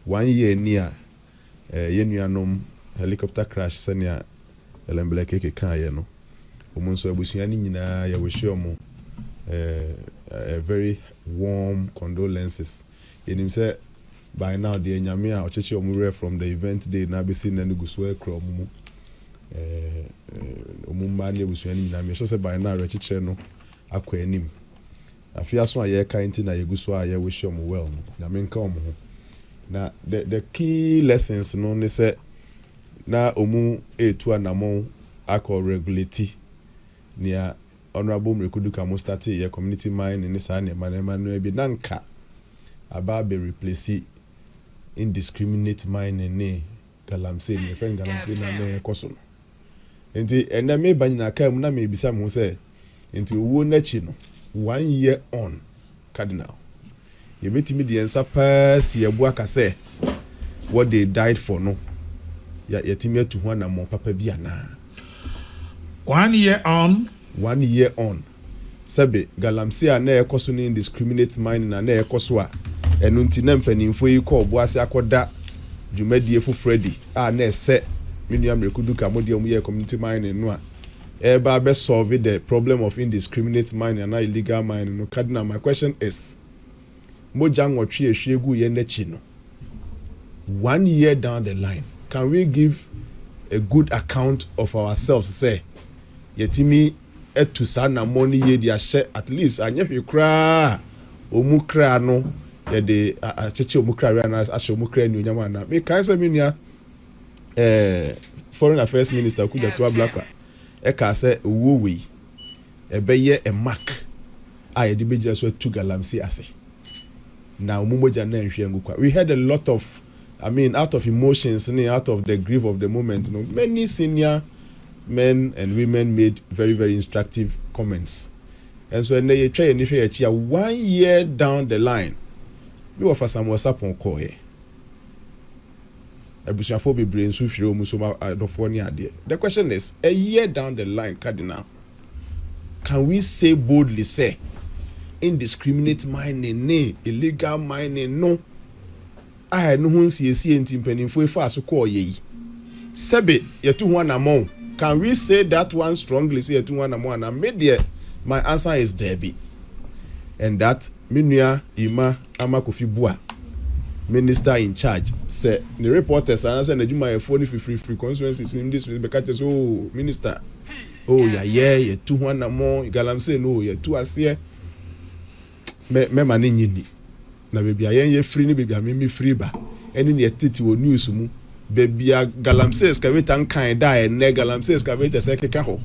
1 year near yenuanom helicopter crash senia elembele keke kan ye no omunso abusua ni nyina ya wish omo a very warm condolences yenim say by now the nyame a ocheche omure from the event day na be seen na guso ekro omumu omumma ne abusua ni nyina me so say by now recheche no akwa anim afia so aye kan ti na yeguso aye wish omo well no nyame nka omo ho na the key lessons no ne say na omu etu anamon akọ regulate nia honorable Mrekuduka mo start ye community mine ni sa ne manema no ebi nanka aba be replace indiscriminate mine ne galamsey ne fen galamsey na me koso no enti ena me banyina ka mu na me bisa mo se enti owo na chi no 1 year on cardinal ye betimi de ensa pass ye bu aka se what they died for no ya timi atu ho na mo papa bia na 1 year on 1 year on sabe galamsey na ekoso ni indiscriminate mining na ekoso a enu nti na mpanimfo yi ko obo ase akoda dwumadie fu Freddy na ese Miniam Mrekuduka mo de omuye community mining no a eba be solve the problem of indiscriminate mining and illegal mining no cardinal. My question is moja nwotwe ehwegu ye na chi no 1 year down the line, can we give a good account of ourselves? Say, yetimi etu sana money ye dia share at least anye hwe kra omukra no ye de acheche omukra we na ashe omukra ni onyama na me kai say menua foreign affairs minister kuja to Ablakwa e ka say owo we e be ye a mark a de beja so tu galamsey ase na omumoja na nhwe ngukwa. We had a lot of, I mean, out of emotions, out of the grief of the moment, many senior men and women made very, very instructive comments. And so, when they try and 1 year down the line, we offer some WhatsApp on call. The question is, a year down the line, Cardinal, can we say boldly, say, indiscriminate mining, illegal mining, no? I no hun see enti mpanimfo efa so call ye sebe yetu ho anamon. Can we say that one strongly, say yetu ho anamon na media? My answer is Debbie. And that minua Ima Amakofi Bua, minister in charge, say the reporters and say Najuma phone free constituencies in this because oh minister, oh yeah yetu ho anamon galamsey no yetu ase me mani nyini na baby ayen free ni baby amemi free ba eni ne tete wo news mu baby galamsey excavator kan da ene galamsey excavator se keka ho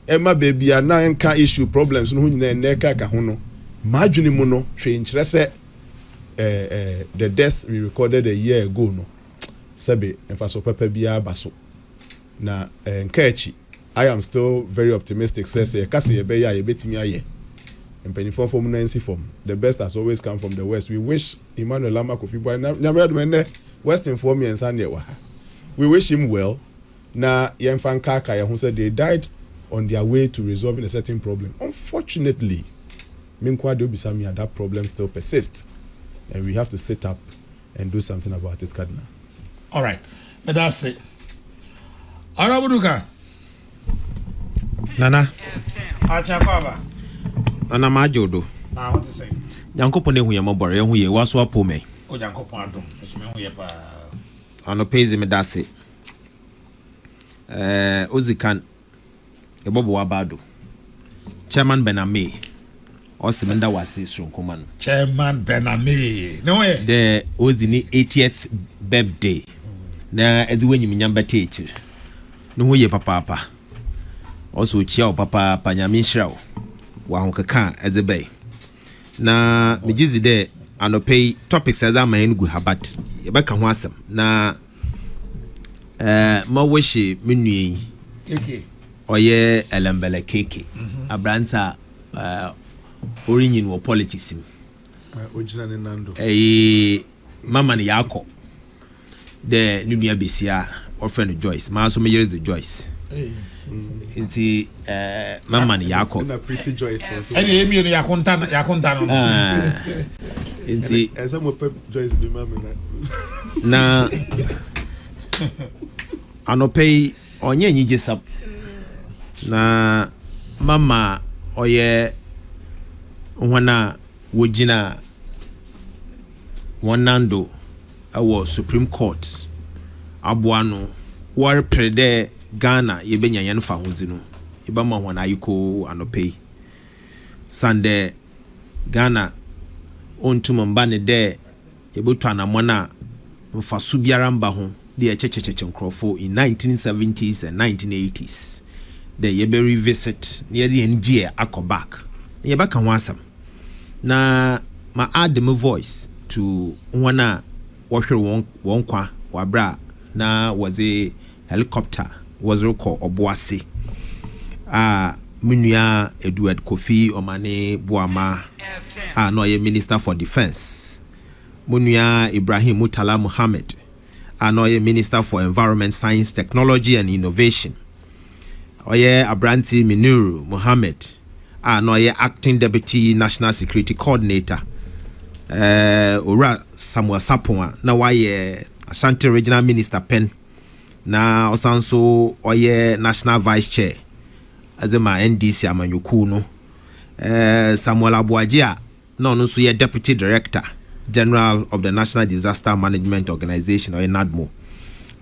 ema baby na nka issue problems no nyina ene ka ho no madwene mu no hwe nkire se the death we recorded a year ago no sabe emfa so papa bia baso na nka echi I am still very optimistic say e kase ye be ya ye betimi aye. And penifo from Nancy form. The best has always come from the West. We wish Emmanuel Amakofi Bua West inform me and Sanyewa. We wish him well. Na Yemfan Kaka who said they died on their way to resolving a certain problem. Unfortunately, Minkwado Bisamia, that problem still persists. And we have to sit up and do something about it, Cardinal. All right. But that's it. Arabuduka. Nana. Achakaba. Ana majodo. Na what to say? Yankopon ehu ye mobore ehu ye waso apome. O Yankopon adom. Esme hu ye pa. Ano pezi me dase. Ozikan ebobo abado. Chairman Bename. Osimenda wase Shronkoma no. Chairman Bename. No way. The Ozini 80th birthday. Na eduwenyi minyamba teacher. No hu ye papa. Also chia papa panyamishrawo. Wa honkaka ezebe na mejizi de anopay topics as amahen gu habat yebeka ho asem na ma weshi menui keke oye elembele keke abranta origin wo politics ojina ne nando mama ne yakọ de nunua besia or friend Joyce ma so me yere the Joyce nti mama ne yako na Pretty Joyce also and emi no yakonta no nti esa mo pep Joyce bi mama na anopei onye nyije sap na mama oye wana wojina wanando awo Supreme Court abuano war prede Ghana yebenya yan fa hunzi no yeba ma hwana ayiko anopei sande Ghana ontum mba ne de yebotu anamona mfa su biara mba ho de chechecheche nkrofo in 1970s and 1980s de yebe revisit near the NG akọ back yeba ka ho asam na ma add my voice to wana wohwe won kwa wabra na was a helicopter was roko oboase munua Edward Kofi Omane Boama no ye Minister for Defense munua Ibrahim Mutala Muhammad no ye Minister for Environment, Science, Technology and Innovation oye Abranti Minuru Muhammad no ye Acting Deputy National Security Coordinator Ora Samuel Sapon na waye Ashanti Regional Minister Pen na osanso oye National Vice Chair azema NDC amanyuku no Samuel Abuajia na no so ye Deputy Director General of the National Disaster Management Organization or NADMO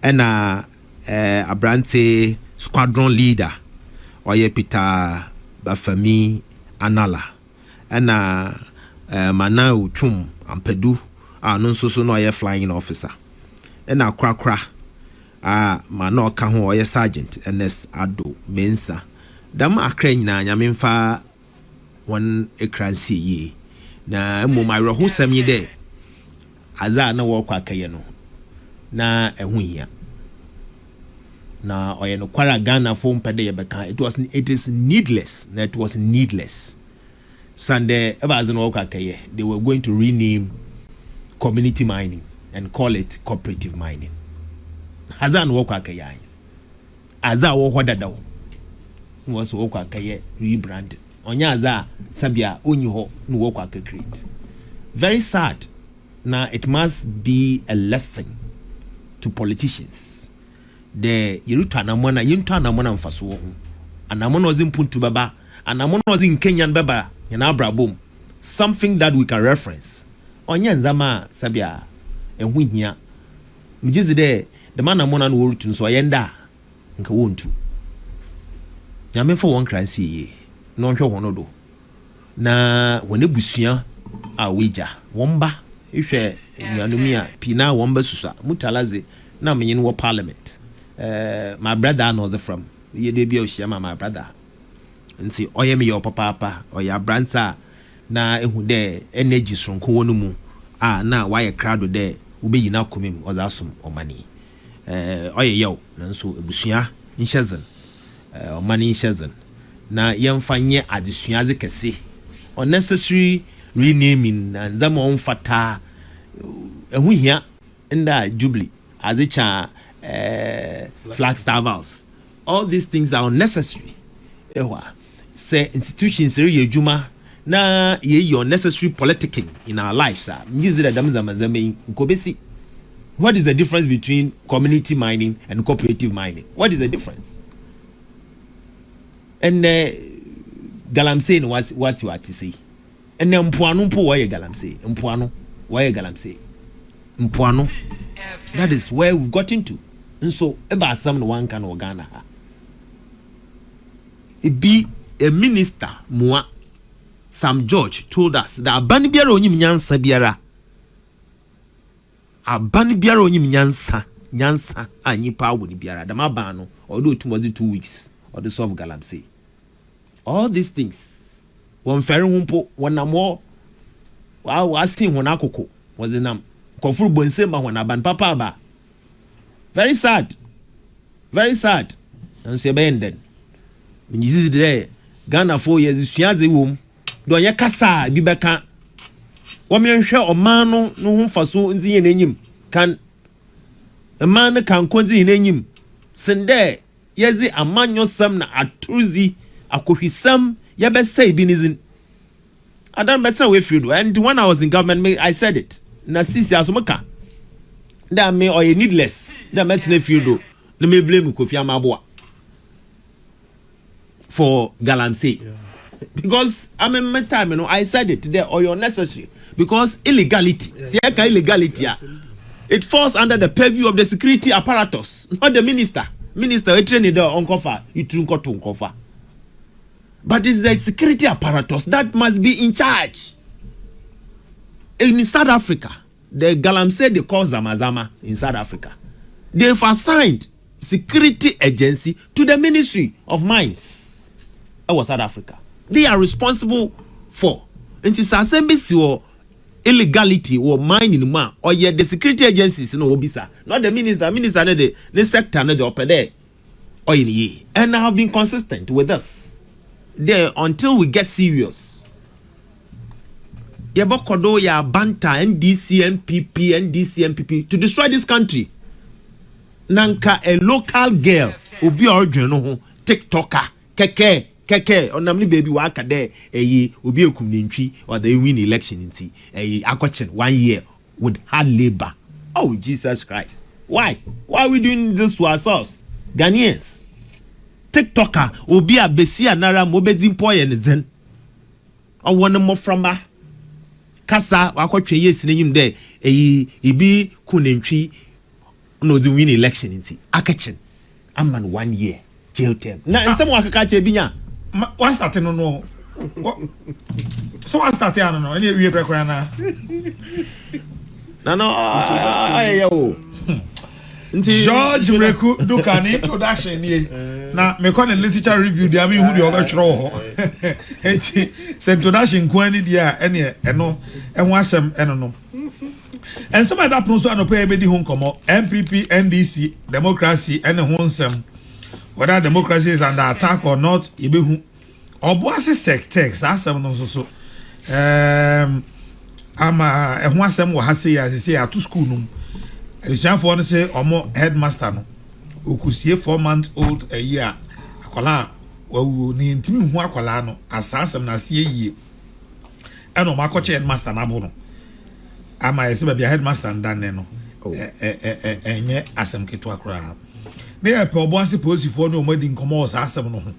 ena Abrante Squadron Leader oye Peter Bafami Anala ena Mana Uchum Ampedu no so no oye Flying Officer ena Krakra mana oka ho oye Sergeant NS Ado Mensa dam akra nyina nyamemfa won ekransi yi na mmom ayro sam yi de aza na wo kwa akaye no na ehu hia na oye no kwara Ghana fo mpede ye beka it is needless na it was needless Sunday ebazo no kwa akaye they were going to rename community mining and call it cooperative mining aza no kwa akaye aza wo hodadawo was wo kwa akaye rebrand onya aza sabia onyi ho no wo kwa create very sad. Now it must be a lesson to politicians. The yirutu anamona mfaso ho. Anamona was in Puntu baba, anamona was in Kenyan baba, yana brabom. Something that we can reference. Onya nzama sabia enhu hia. Mjizi de the man amona no worutu so yenda nka wontu. Nyame fo won kransi ye. No hwe hono do. Na wone busua a weja womba ihwe nyanumia pina womba susa mutalaze na menyin wo parliament my brother knows from ye dey bia oshia my brother nti oye me your papa oya branta na ehu de energy sonko wonu mu na why crowd de ubeyi na komem ozasom omani oye yew nanso ebusua nhyezen omani nhyezen na yemfanye adesua ze kese unnecessary renaming and them on fata ehu hia nda Jubilee azicha Flagstaff House. All these things are unnecessary. Say institutions re ejuma na ye unnecessary politicking in our lives. What is the difference between community mining and cooperative mining? What is the difference? And Galamsey what you are to say. And then Mpuano mpo waye Galamsey. Mpuano waye Galamsey. Mpuano. That is where we've got into. And so eba some one can organa. It be a minister Mua Sam George told us that abani biara onyim nyansa biara. Abani biara onyim nyansa anyipa woni biara. Dama ba no although it was 2 weeks or the solve Galamsey. All these things. One ferry humpo, one more. Wow, I see one akoko was the name. Kofuru Bonsema when aban papa ba. Very sad. Very sad. And say then. When you see there, Ghana 4 years, Fiazi womb. Do ya kasa bibeka. Women share or mano no faso in the name. Can a man can conzi in him. Send there. yezi amanyo sam na atuzi akohwisam yebesay binizin I don't better way through. And when I was in government, I said it. Na sisi asomaka. That me or you needless. That makes me feel do. No me blame Kofi Amabwa for galamsey. Because I mean my time, I said it there or you're necessary. Because illegality. Illegality. It falls under the purview of the security apparatus, not the minister. Minister, we train the uncover, you trunko to uncover. But it's the security apparatus that must be in charge. In South Africa, the galamsey they call Zamazama in South Africa. They've assigned security agency to the Ministry of Mines. That was South Africa. They are responsible for. And it's assembly or illegality or mining man or yet the security agencies no obisa. Not the minister. Minister the sector no the upper there. Or in ye. And I have been consistent with us. There until we get serious. Yebokodo ya banta NDC MPP to destroy this country. Nanka a local girl obi origin TikToker keke onamni baby waka there obi ekumnintwi or they win election inti akochen 1 year with hard labor. Oh Jesus Christ. Why are we doing this to ourselves? Ghanaians. TikToker obi abesi anara mobedi mpoye ne zen awon mo frama kasa akotwe yes ne yim de ibi kunentwi no the win election inti akachen amman 1 year jail term na nsem akaka che binya what start no so what start no any we prekwa na no ayo George Mreku Duka ni introduction ni na me call the literature review dia me hu de obetwero ho enti se introduction kwani dia ene eno enho asem eno no and some other person so anopa ebedi ho nkomo MPP NDC democracy ene ho nsem whether democracy is under attack or not ebehu oboase sectex asem no so ama ehho asem wo hase ya se ya to school num the chance for say omo headmaster no okusie 4-month-old a year akwala wawu ni ntimi hu akwala no asasem na se yie eno makoche headmaster na bo no ama yesi ba headmaster ndan no enye asem ketu akra na ye pe oboase posifo no omadi nkomo asem no ho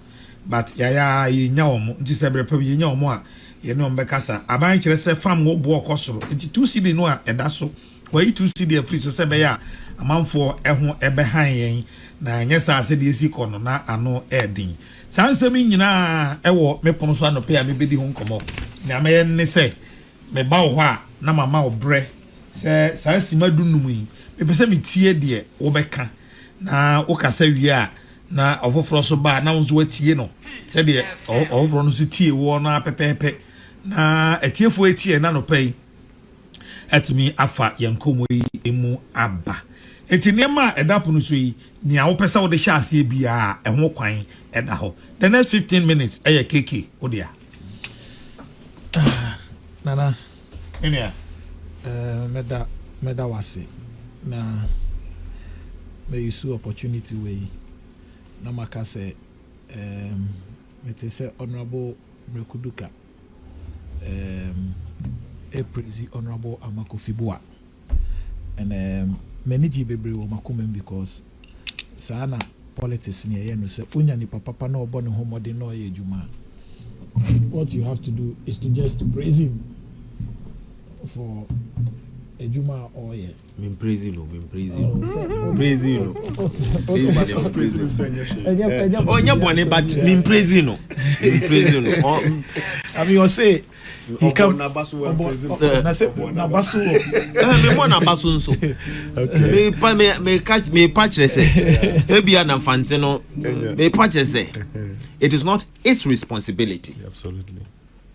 but ya nya omo nti se bre pa ye nya omo a ye no mbekasa aban kire se fam wo bo okosoro nti 2 cd no a eda so why you see the free so say be ya amanfo eho ebe han yen na nyesa ase de esi kono na ano edin sansem nyina ewo mepono so anope ya mebedi ho nkomo na me ne se me ba wo a na mama obre se sansima dunum yi me pese me tie de wo beka na wo kasa wie a na ofoforo so ba na wonso watie no se de ofoforo no so tie wo na pepepe na etiefo etie na no pai etimi afa yankomo yi emu aba enti nema edapo no so yi nia wo pesa wo de hya ase bia ehwo kwan eda ho the next 15 minutes eye keke odia nana enia meda wase na me use opportunity way na maka say mete say honorable Mrekuduka praise honorable Amakofibua and many Bebre will makumem because sana politics near no say unya ni papa no born home de no juma. What you have to do is to just praise him for a juma or yeah. Praise you. Oh, yeah, one but praise you. I mean, you say he come Nabasu. Me patch say maybe an infantino me patch say it is not his responsibility. Absolutely.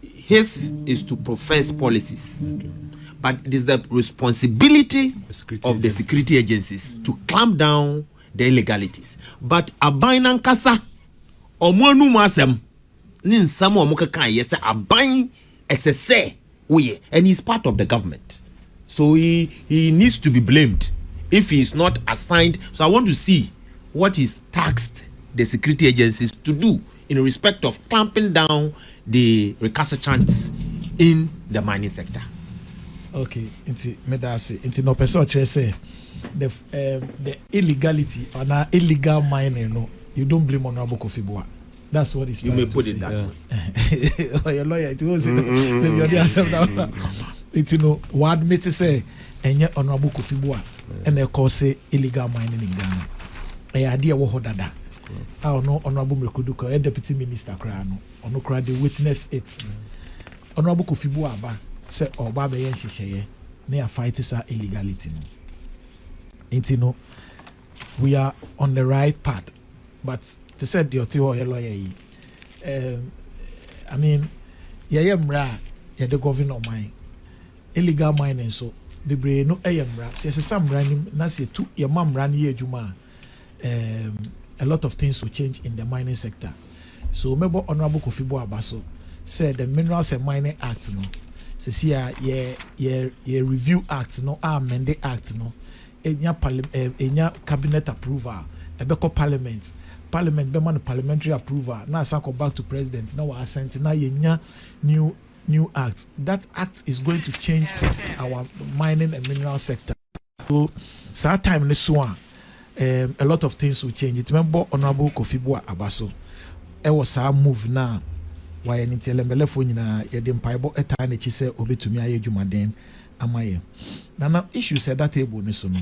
His is to profess policies. Okay. But it is the responsibility of the security agencies to clamp down the illegalities. But abainan kasa omonu masem ni nsamo omukaka yes abain SSA we and he's part of the government. So he needs to be blamed if he is not assigned. So I want to see what is taxed the security agencies to do in respect of clamping down the recalcitrants in the mining sector. Okay, into no person say the illegality or na illegal mining, no, you don't blame Honorable Kofi Boah. That's what it's. You may put it that way. Oh, your lawyer, it was you're the answer now. It's what admit to say, and yet Honorable Kofi Boah, and they call say illegal mining in Ghana. A idea what dada. I don't know Honorable Mekuduka, a deputy minister, Krano, or no crowd witness it. Honorable Kofi Boah ba say Oba be yen hihye na fight is illegality no. Intino we are on the right path, but to say the oti lawyer yi I mean mra ye the governor mine illegal mining so bebre no mra se some nim na se tu ye mamra na ye adwuma a lot of things will change in the mining sector. So remember Honorable Kofi Boah Abaso said the Minerals and Mining Act no se see ye review act no amend the act no enya cabinet approval ebeko parliament be man parliamentary approval na go back to president na wa assent na yenya new act. That act is going to change our mining and mineral sector. So that time this one a lot of things will change. It remember Honorable Kofi Boah Abaso was a move now why any telembele phone na yɛde mpaebɔ ɛtaa ne chi sɛ obetumi ayɛ dwumaden amaye na issue said that table ne so no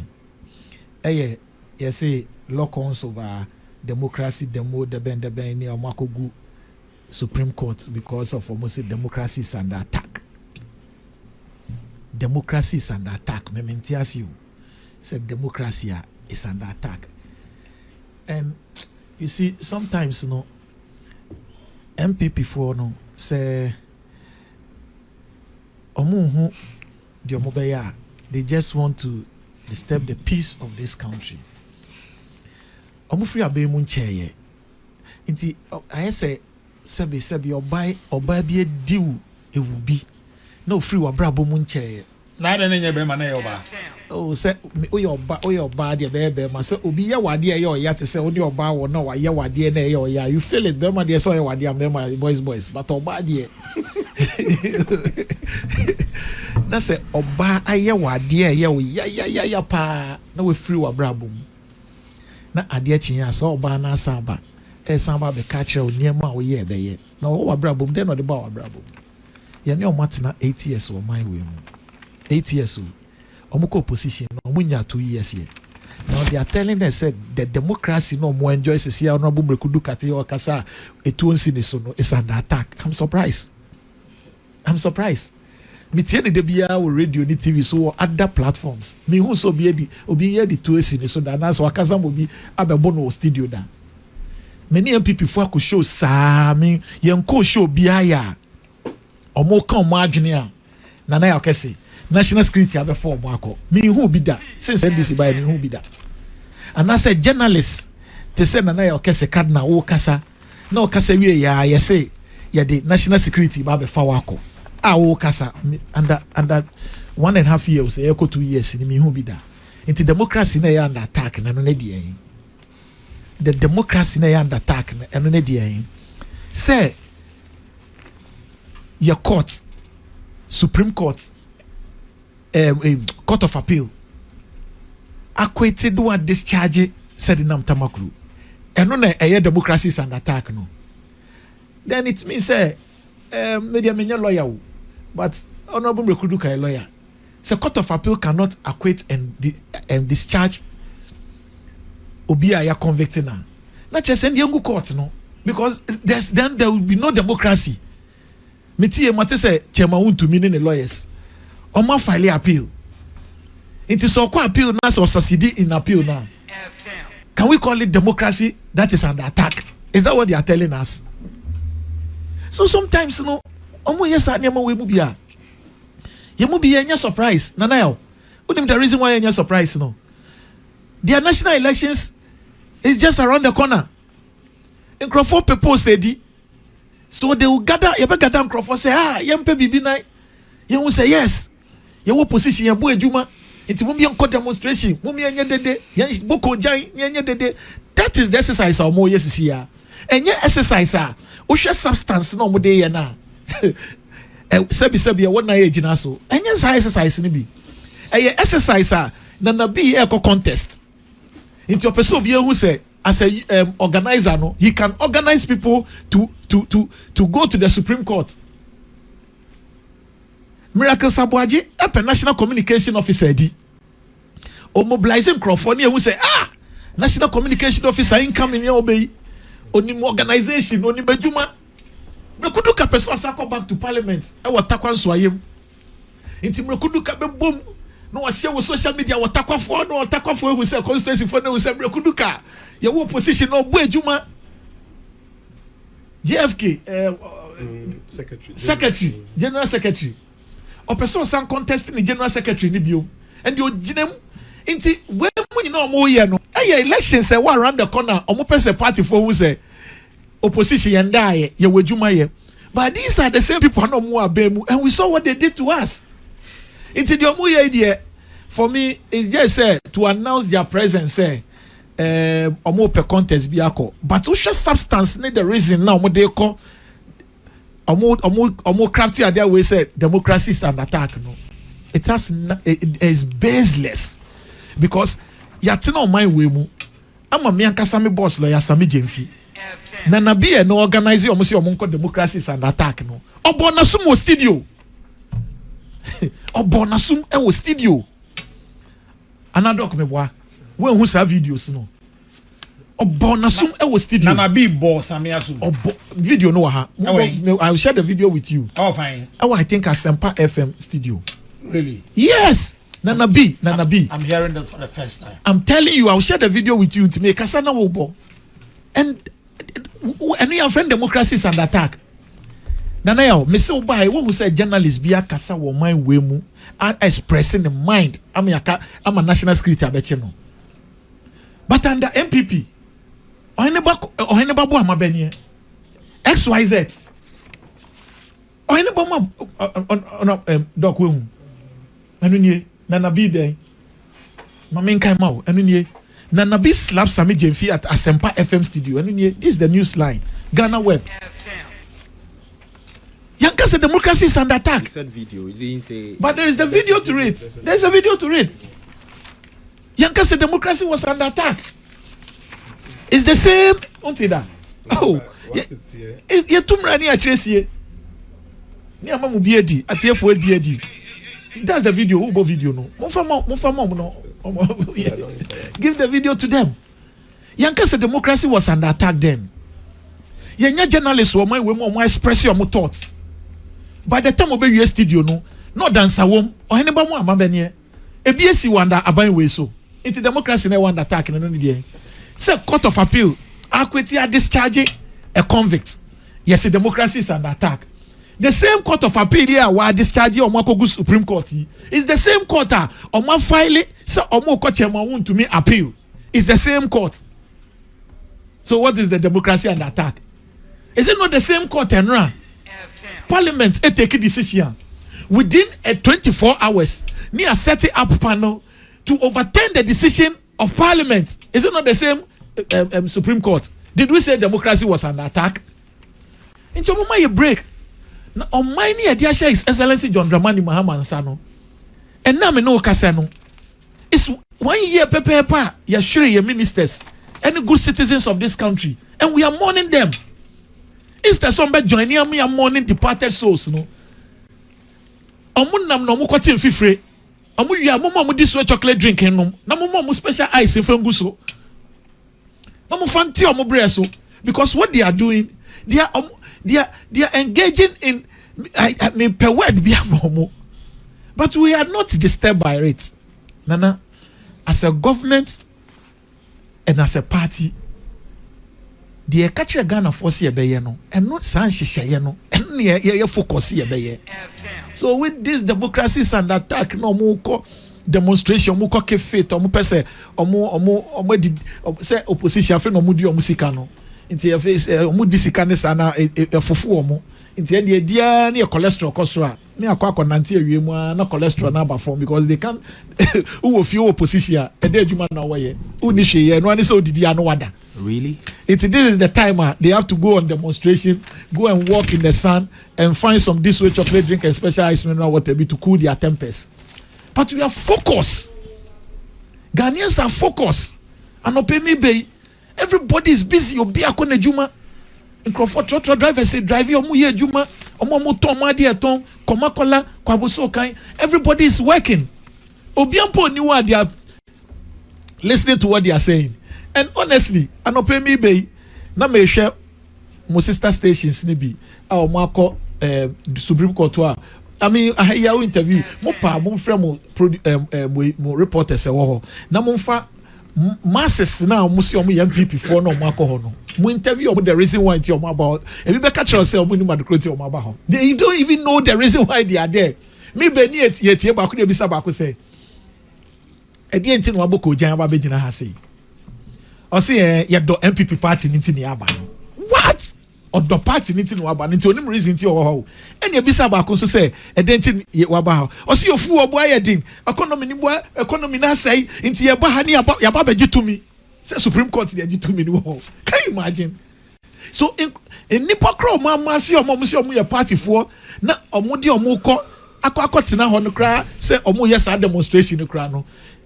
ɛyɛ yɛse lock-ons over democracy demo the ben ne ɔmakogu Supreme Court because of almost democracy is under attack. Democracy is under attack. Mementias you said democracy is under attack. And you see, sometimes MPP for no say omuhu the omobeya they just want to disturb the peace of this country. Omufri abe mu ncheye. Inti I say sebi oba bi diu ewubi. No free wa brabo mu ncheye. Na de nye be ma na ye oba. Oh say oye oba de be ma say obi ye wade ye oya te say oni oba wo na wa ye wade na ye oya. You feel it be ma de so ye wade am ma boys but oba de na say oba aye wade ye o ya pa na we free wa brabo mu. Na ade chinya so oba na asaba samba be catch o niema o ye be ye. Na wo wa brabo mu de no de ba wa brabo. Ye ne o matena 8 years o my way mu. 8 years old. Omoko opposition no munya 2 years here. Now they are telling them said the democracy no more enjoys this year honorable Mrekudu Kati or Kasa etuonsi so no is under attack. I'm surprised. Me tieni de bia o radio ni TV so other platforms. Me who so be di obi ye di tuonsi so that na so akasa mo bi abebo no studio da. Many MPP for ko show sa me yenko show bia ya. Omo kan mo adwene a na ya okese national security have form wako me who be that since NDC by me who be that and I said journalists to say na ya okese cardinal wo kasa na okasa wie ya say ya the national security ba be fa wako wo kasa under 1.5 years e ko 2 years ni me who be that into democracy na ya under attack na no na die the democracy na ya under attack na no na die say your court Supreme Court Court of Appeal acquitted one discharge said in Tamakru and no a democracy is under attack no then it means media menya lawyer but honorable Mrekudu Kati lawyer so Court of Appeal cannot acquit and discharge obi aya convicted now not just send young court no because then there will be no democracy. Metie mate say chairman want to mean the lawyers Oma file appeal. It is so called appeal now or succeed in appeal now. Can we call it democracy that is under attack? Is that what they are telling us? So sometimes omo yes anyama we mu bia. Ye mu bia nya surprise. Nana yo. Unim the reason why nya surprise no. Their national elections is just around the corner. And Crawford people said so they will gather, you better gather Crawford say, yempe bibi na. You will say yes. You will position your boy Juma. It's mummy on demonstration. Mummy and dede. Yan boko jai, yan dede. that is the exercise our more yes here. And yeah, exercise we share substance no more day na. Sebi what na age na so. And yes exercise ni bi. Exercise na be a contest. Into a person who say as a organizer no, he can organize people to go to the Supreme Court. Miracle Sabuaji, a national communication officer di. O mobilizing Crawfordia who say national communication officer income in your obey. Oni organization, oni bejuma. Mekuduka person asako back to parliament. Ewa takwan swayem. Inti mekuduka be boom. No was share with social media. What takwa for no takwa for we say constituency for no we say mekuduka. Your opposition no bejuma. JFK secretary, general secretary. Or person san contest in the general secretary ni bio. And you jinem inti when you know more year no. Elections say one around the corner. Omo person party for who say opposition and die ye wejuma ye. But these are the same people no more abemu, and we saw what they did to us. Inti the omo ye idea for me is just to announce their presence say omo per contest biako. But who substance need the reason now omo dey call omo crafty idea we say democracy is under attack no. It is baseless because yatina on my way mu ama me ankasa me boss lawyer Sami Jemfi na be no organize omo say omo democracy is under attack no obo na sum wo studio obo na sum e wo studio anadok me boa we hu sa videos no obo na sum e wo studio na be boss Sami asum obo video no ha I will share the video with you. Oh fine. I think Asempa FM studio. Really? Yes. Nana B. I'm hearing that for the first time. I'm telling you, I'll share the video with you to make Kasana Wobo. And we are friend democracy is under attack. Nana yo, me say by who said journalists be a kasa wo mind we mu expressing the mind. I'm a national security abecheno. But under MPP, oheneba bo amabenye. XYZ. Oheneba ma doc we mu. Anu nie Nana B there. Mamin kai mau. Anu nie. Nana B slap Sami Jemfi at Asempa FM studio. Anu nie. This is the news line. Ghana Web. Yanka said democracy is under attack. He said video. He didn't say. But there is the video to read. There is a video to read. Yanka said democracy was under attack. It's the same. Until that. Oh. You too many atresie. Ni amamu biedi. Atiefo biedi. That's the video. Who go video no? No. Give the video to them. Yanka said democracy was under attack then. Yenya journalists were my express your thoughts. By the time we be studio no dance wom or anybody mo amabenye. EBC wonder aban we so. Into democracy na wonder attack no dey. Say court of appeal equity are discharging a convict. Yes, democracy is under attack. The same court of appeal here were discharging Omakogu Supreme Court. It's the same court Oma file so Omoko chairman want to me appeal. It's the same court. So what is the democracy under attack? Is it not the same court and run? Parliament take a decision within 24 hours near setting up panel to overturn the decision of Parliament. Is it not the same Supreme Court? Did we say democracy was under attack? In Chomoma you break. Now, on my near dear His Excellency John Dramani Mahama and Sano. And now me no Kasano. It's 1 year paper, you're sure your ministers, any good citizens of this country, and we are mourning them. Is there somebody joining me and mourning departed souls? No. Omunam no mukotin fifre. Omu ya mama this way chocolate drinking no. Na mama special ice in fenguso. Mama fanti omu breso because what they are doing, they are engaging in I mean per word be amomo. But we are not disturbed by it. Nana, as a government and as a party, the catch a Ghana force ye no, and not Sanshisha no, and ye focus ye. So with this democracy is under attack, no more demonstration, more cocky fit, or more pese, or more say opposition, no mudi or musicano. Into your face, mudisicane sana a fufu. nti e dia na cholesterol kosra na akwa nante awie mu na cholesterol na aba form because they can who of your opposition e dey adwuma na wo ye uni hwe no ani say odidi ano wada. Really? This is the time they have to go on demonstration, go and walk in the sun and find some this way chocolate drink and special ice mineral water to cool their tempers. But we are focused. Ghanaians are focused. And opemi bay, everybody is busy. Obi akone juma. Nkrofo trotro driver say drive your mu ye juma. Omo mo ton ma di eton. Komakola kwaboso kan. Everybody is working. Obi ampo ni wa they are listening to what they are saying. And honestly, anopemi bay na me share mo sister stations ni bi. A omo akọ Supreme Court wa. I mean, I hear interview. Mo pa mo frɛ mo reporters ɛwɔ hɔ. Na mo fa masses na mo si omo MPP for no mo akɔ hɔ no. Mo interview omo the reason why ti omo about. Ebi be catch us say omo ni madkroti omo aba hɔ. They don't even know the reason why they are there. Me be ni etie ba ko de bisa ba ko say. Edi enti no aboko jan aba be gina ha say. O say ye do MPP party ni ti ni aba. What? Odo party ni ti no aba nti onim reason ti o ho ene ebisa ba ko so say edenti wa ba ha o se ofu obo ayedin economy na say nti ye ba ha ni ya ba beji to me say Supreme Court dey gi to me no ho. Can you imagine? So in nipa kro ma se omo ye party for na omo de omo ko akotena ho no kra say omo ye sa demonstration no kra no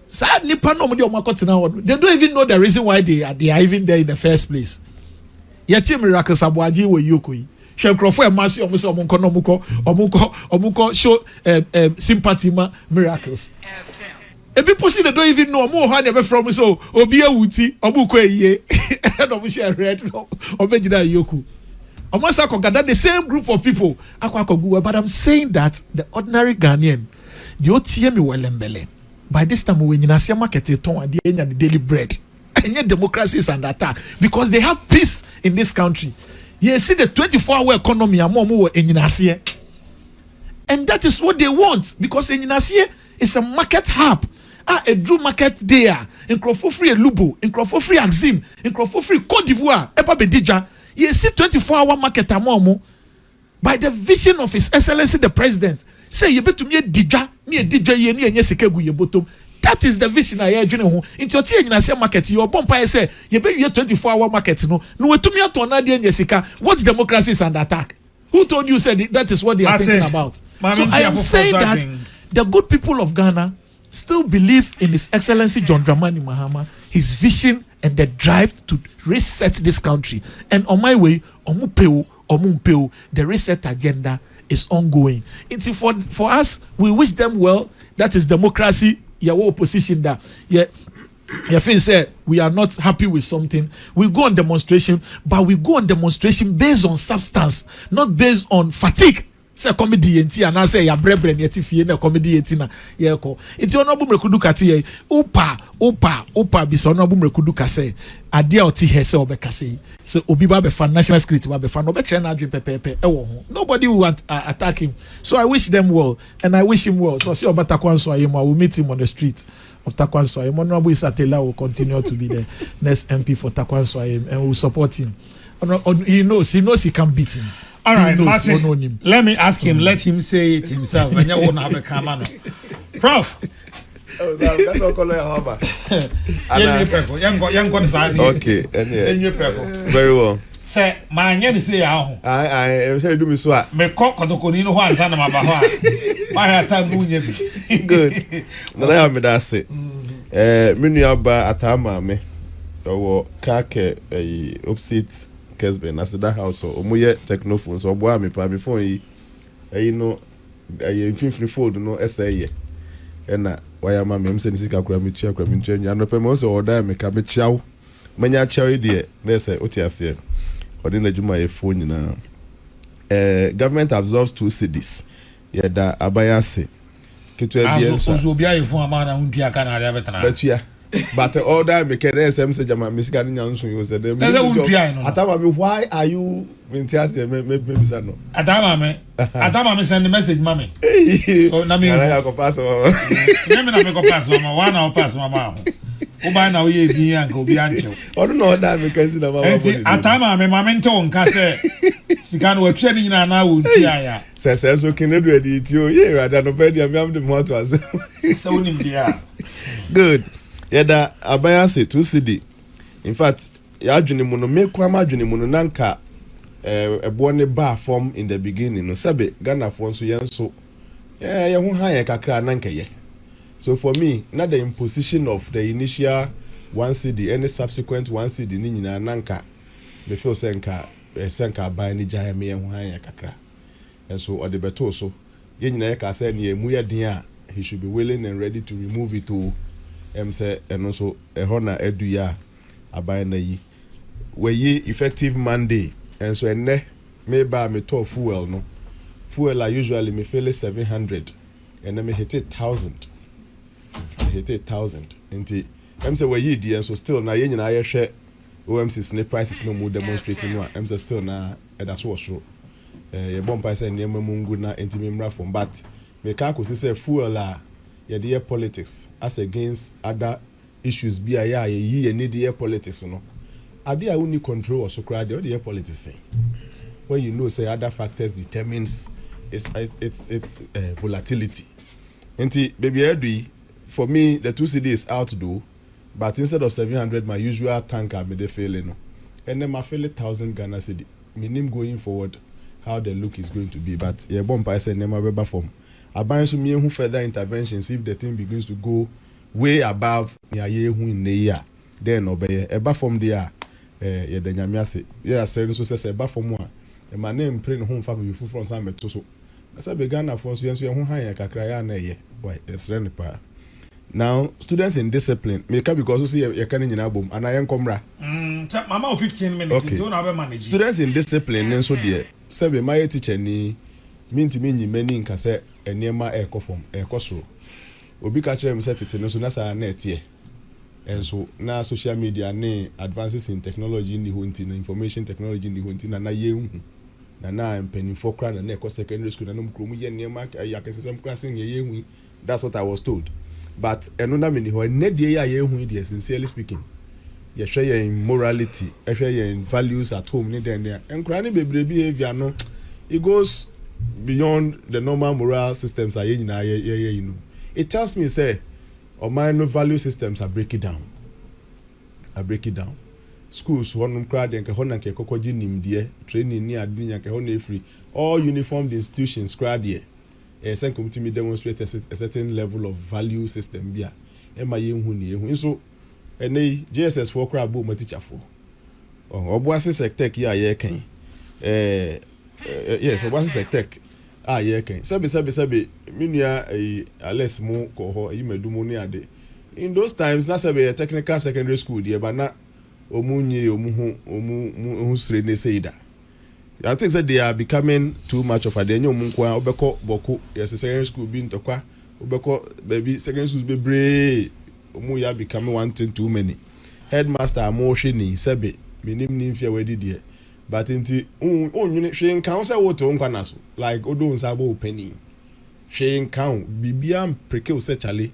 sa nipa no omo de omo akotena ho they don't even know the reason why they are even there in the first place. Yeti miracles abuaji we yokoi hwe nkrofo e mase omo se omo ko show sympathy ma miracles ebi posi they don't even know omo ho na be from so obi awuti omo ko eyiye and omo share red obejina yoku omo sa ko gather the same group of people akwa but I'm saying that the ordinary Ghanaian the otie me welembele by this time we nyina se market ton ade enya the daily bread. And yet democracy is under attack because they have peace in this country. You see the 24-hour economy and that is what they want because Enyinasie is a market hub. A true market there. In Crofofri Lubo, in Crofofri Axim, in Crofofri Cote d'Ivoire, Epa Bedija. You see 24-hour market amomo by the vision of His Excellency the President. Say you bet to me Dija, near Dija ye near Yesekegu ye bottom. That is the vision I hear you into your Enyinasie market. Your bomb say you be your 24-hour market no to me to another Yesika. What democracy is under attack? Who told you said that is what they are thinking about? So I am saying that the good people of Ghana still believe in His Excellency John Dramani Mahama, his vision and the drive to reset this country. And on my way, Omumpeo, the reset agenda is ongoing. It's for us, we wish them well. That is democracy. Your opposition that your friend said we are not happy with something. We go on demonstration, but we go on demonstration based on substance, not based on fatigue. Say comedy and I say ya brebre yeti fie na comedy yeti na ye ko. It's honorable mrekudu kati opa bi so honorable mrekudu kase ade oti hese obekase. So obi ba be fan national security ba be fan obekye na adwen pepepe e wo ho. Nobody will attack him. So I wish them well and I wish him well. So see Obatakwan so ayemo, I will meet him on the street of Takwan so ayemo. Honorable Isatela will continue to be the next MP for Takwan so ayemo and we will support him. He knows he can beat him. All right, Martin, let me ask him. Let him say it himself. When you won't have a camera, Prof. That's what color Haba. Okay, very well. Say, my name say I am sure you do me so. Me cock the conino one son of my bahwa. My time good. No, I have me that say. Miniaba atama me. Or kake upset. Kesben as that house or moye technophones or boy me pa me phone you know I infinitely fold no essay and why am I saying sika kura me chia kura me change and no pe so order me ka me chiaw manya chiaw dey na say otiase or dey na juma e phone na government absorbs 2 cities yeah that abayase ketu ebien so obi ayi phone amana untua kana ade betana betua but all that me can SM say jama me sika nya nso you said atama me why are you vintiase me say no atama me send message mama so na me I go pass mama me na me go pass mama one hour pass mama Oba na we din anka obi anche. Odo no that me kan ti na mama. Enti atama me mama nte wonka se sika no watwe ni nyina na wontu aya. Se so kinedu edi ti o ye rada no pe dia me am de mo to ase. Se wonim dia. Good. Yeda abaya say 2 cedi. In fact, ya adwene mu no me kwa ma adwene mu no nanka ebo ne ba form in the beginning no sebe Ghana for so yen so ye ho ha ye kakra nanka ye. So for me, not the imposition of the initial 1 cedi, any subsequent 1 cedi ni nyina nanka me feel senka buy ni jaya me ho ha ye kakra. And so or the beto so ye nyina ye ka say ne emu ye den a he should be willing and ready to remove it to say and also a honor edu ya abai na yi we yi effective Monday and so enne me ba me to fuel no fuel are usually me feel 700 and then me hit 1,000 nti say we yi di and so still na ye nyina ye hwe OMC's ne prices no more demonstrating no say still na that's what so ye bomb price and name mungu na enti me mra from but me ka ko say fuel a ye the politics as against other issues be ye need the politics no ade a uni control so crowd the politics say when you know say other factors determines its volatility enti baby edu for me the 2 cedi is out though but instead of 700 my usual tanker me dey failing no and then my feel 1,000 Ghana cedi minim going forward how the look is going to be but ye bomb price and never be form aban so me who further interventions if the thing begins to go way above ya ye hu in the year then obey eba from there ye the nyame ase ye asere so say eba from a e ma na mpre no ho mfa me fu from some meto so na say be Ghana for so ye ho han ya kakra ya na ye why esre ne pa now students in discipline me ka because so say ye kan nyina bom ana ye nkomra mama 15 minutes okay. you na be manage students in discipline nso there say be my teacher ni minti minyi mani nka say enema ekofom ekoso obi ka kire me say tete no so na sa na etie enso na social media ne advances in technology ni ho nti na information technology ni ho nti na ye hu na mpanifo kra na ekọ secondary school na no mkromu ye enema yakesesem classing ye hu that's what I was told but eno na me ni ho ne de ye hu de sincerely speaking ye hwe ye morality ye hwe ye values at home ni den there enkra ni bebre behavior no it goes beyond the normal moral systems are nyina ye you know it tells me say or my no value systems are break it down schools honum crowd and hona ke kokoji nimdie training ni adnya ke hona free all uniformed institutions crowd here sen community me demonstrate a certain level of value system bia e ma ye hu ni ehu so enei JSS for crowd bo ma teacher for obuase sectech ya ye kan yes obuase sectech ye kan sabe minua ales mu ko ho yimadumu ni ade in those times na sabe technical secondary school there but na omunye omu sre ne seida I think that they are becoming too much of a denyo munkwa obeko boko yes secondary school bi ntokwa obeko baby secondary schools be bre omu ya becoming one thing too many headmaster amohwe ni sabe minim ni mfia wedi there but inti onwune hwe nkan say woto nkwa na so like odo nsabo penny hwe nkan bibia preke se chale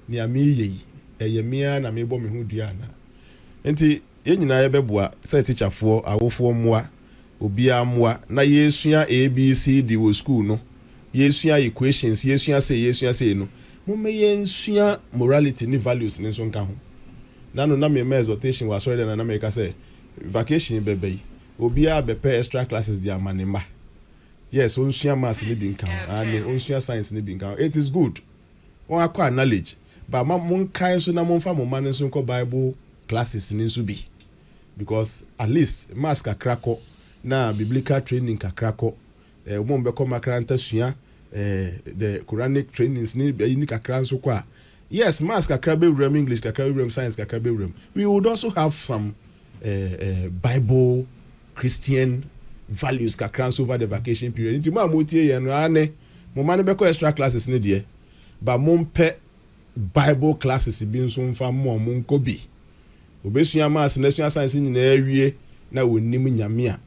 ni ami ye mia na mebo me hu dua na inti ye nyina ye beboa say teacher fo awofo moa obia moa na yesua ABCD wo school no yesua equations yesua say no mo me yensua morality ni values ni so nka ho nano na me exhortation was sorry na me ka say vacation bebe obia bepe extra classes dia manema yes onsua maths ni bi nka ho and onsua science ni bi nka ho it is good won akwa knowledge but mon kai so na mon fa mo man so ko bible classes ni so bi because at least maths ka krako na biblical training ka krako mo be ko makranta sua the Quranic trainings ni kakra so kwa yes maths kakra be wrem English kakra be wrem science kakra be wrem we would also have some Bible Christian values kakra over the vacation period nti mo amotie ye no ane mo man be ko extra classes ni de ba mo mpe Bible classes bi nso mfa mo nko bi obesua maths na sua science nyina awie na wonim nyame a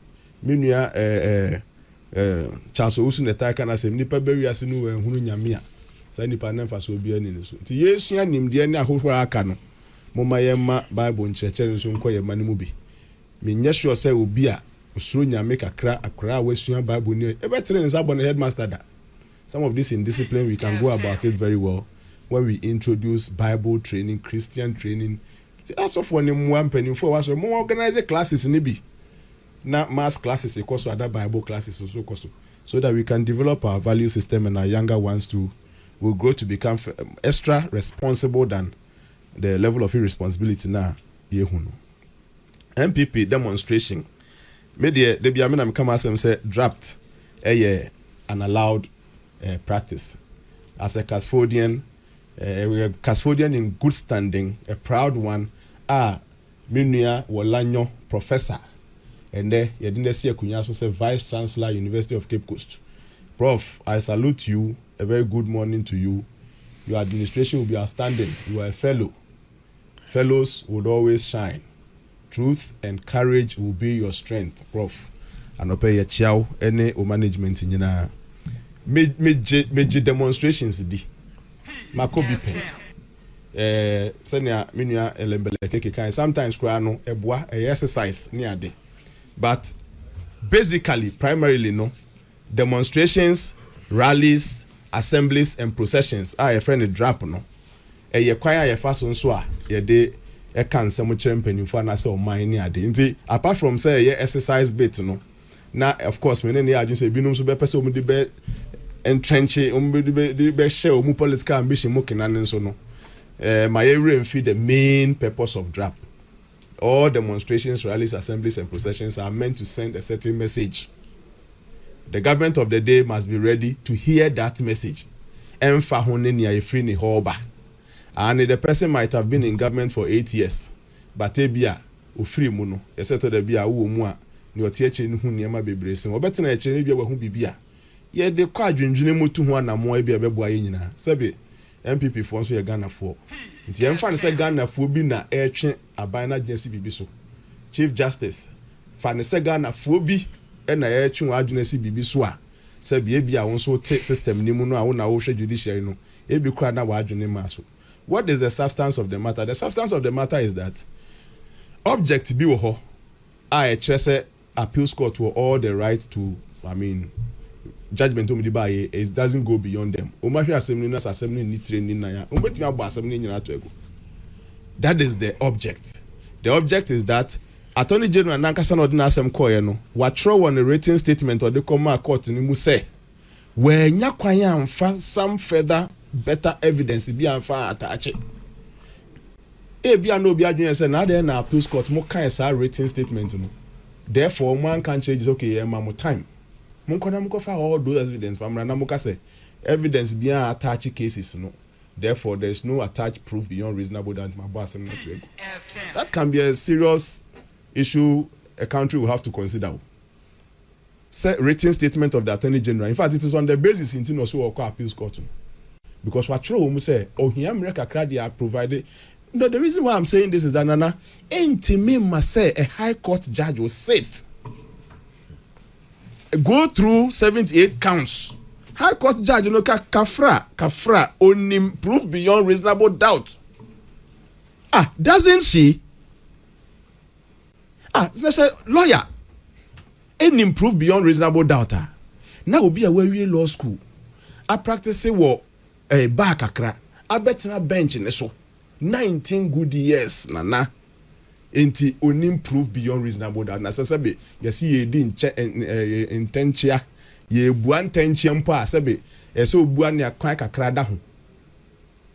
menua Charles Osu neta kana sem nipa bawi ase no ehunu nyame a sa nipa na mfa so obi ani so nti yesua nimde ne ahohoro aka no moma yema Bible nkyerɛkyerɛ nso nkɔ yema ne mu bi me nyɛ sure sɛ obi a osuro nyame kakra akra wasua Bible ne ebetre ne sabon headmaster da. Some of this indiscipline we can go about it very well when we introduce Bible training, Christian training. As of when one penny for us, more organized classes in be not mass classes, of course, other Bible classes also, so that we can develop our value system and our younger ones too will grow to become extra responsible than the level of irresponsibility now. MPP demonstration. Media the Biamina come as say draft an allowed practice. As a custodian in good standing, a proud one, Minia Wolanyo professor. And there you didn't see a Kunyaso say Vice Chancellor, University of Cape Coast. Prof, I salute you. A very good morning to you. Your administration will be outstanding. You are a fellow. Fellows would always shine. Truth and courage will be your strength, Prof. And ope ye chiao any management in na major demonstrations di. Makobi pen. Senya minua elembele keke sometimes kwa no eboa exercise ni ade. But basically primarily no demonstrations, rallies, assemblies and processions are a friend drop no. Ye kwaya ye fa so nso a ye de e kan nsem kire mpanimfo na say o man ni ade. Nti apart from say ye exercise bit no. Na of course me ne adwun say binum so be pese o mu de be entrenche o mu de be share o mu political ambition mo kenan nso no. My area feed the main purpose of DRAP. All demonstrations, rallies, assemblies and processions are meant to send a certain message. The government of the day must be ready to hear that message. And the person might have been in government for 8 years, but ebia ofri mu no yeseto da bia wo mu a ne otie ni hu niam bebrese obetena eche ne bia wahu bibia ye de kwa adwendwene mutu ho anamo bia beboa ye nyina sebe MPP for nso ye Ghana for nti emfa ne se Ghana for bi na etwe aban na agency bibi so Chief Justice fa ne se Ghana for bi e na ye etwe agency bibi so a sebe bia won so te system ni mu no a wo na wo hwe judiciary no e bi kura na wa adwene ma so. What is the substance of the matter? The substance of the matter is that object bi wo ho a say appeals court to all the right to judgment o ba it doesn't go beyond them. O ma hwe assembly na assembly ni training na ya. O betimi abo assembly nyina to ego. That is the object. The object is that Attorney General Nankasa no na asem call ye no. What throw on a written statement or the command court ni mu say where nya kwan amfa some further better evidence bi amfa attach. Bia no bi adwene say na there na appeals court mo kan sa written statement no. Therefore man can change okay e ma mo time. Mo kona mo fa all those evidence famra na mo ka say evidence bia attach cases no. Therefore there is no attached proof beyond reasonable doubt my boss am not. That can be a serious issue a country will have to consider. Say written statement of the Attorney General. In fact, it is on the basis in also or appeals court. Because what true say, oh, here America crowd are provided. No, the reason why I'm saying this is that Nana, ain't me must say a high court judge will sit. Go through 78 counts. High court judge, you know, kafra, only proof beyond reasonable doubt. Doesn't she? There's a lawyer. Any proof beyond reasonable doubt. Now will be a very law school. I practice a back akra. I bet na bench in so 19 good years nana. Enti only proof beyond reasonable doubt. Na sebe you see ye di intentia ye buan tentia mpa sebe so buan ya kwan kakra da ho.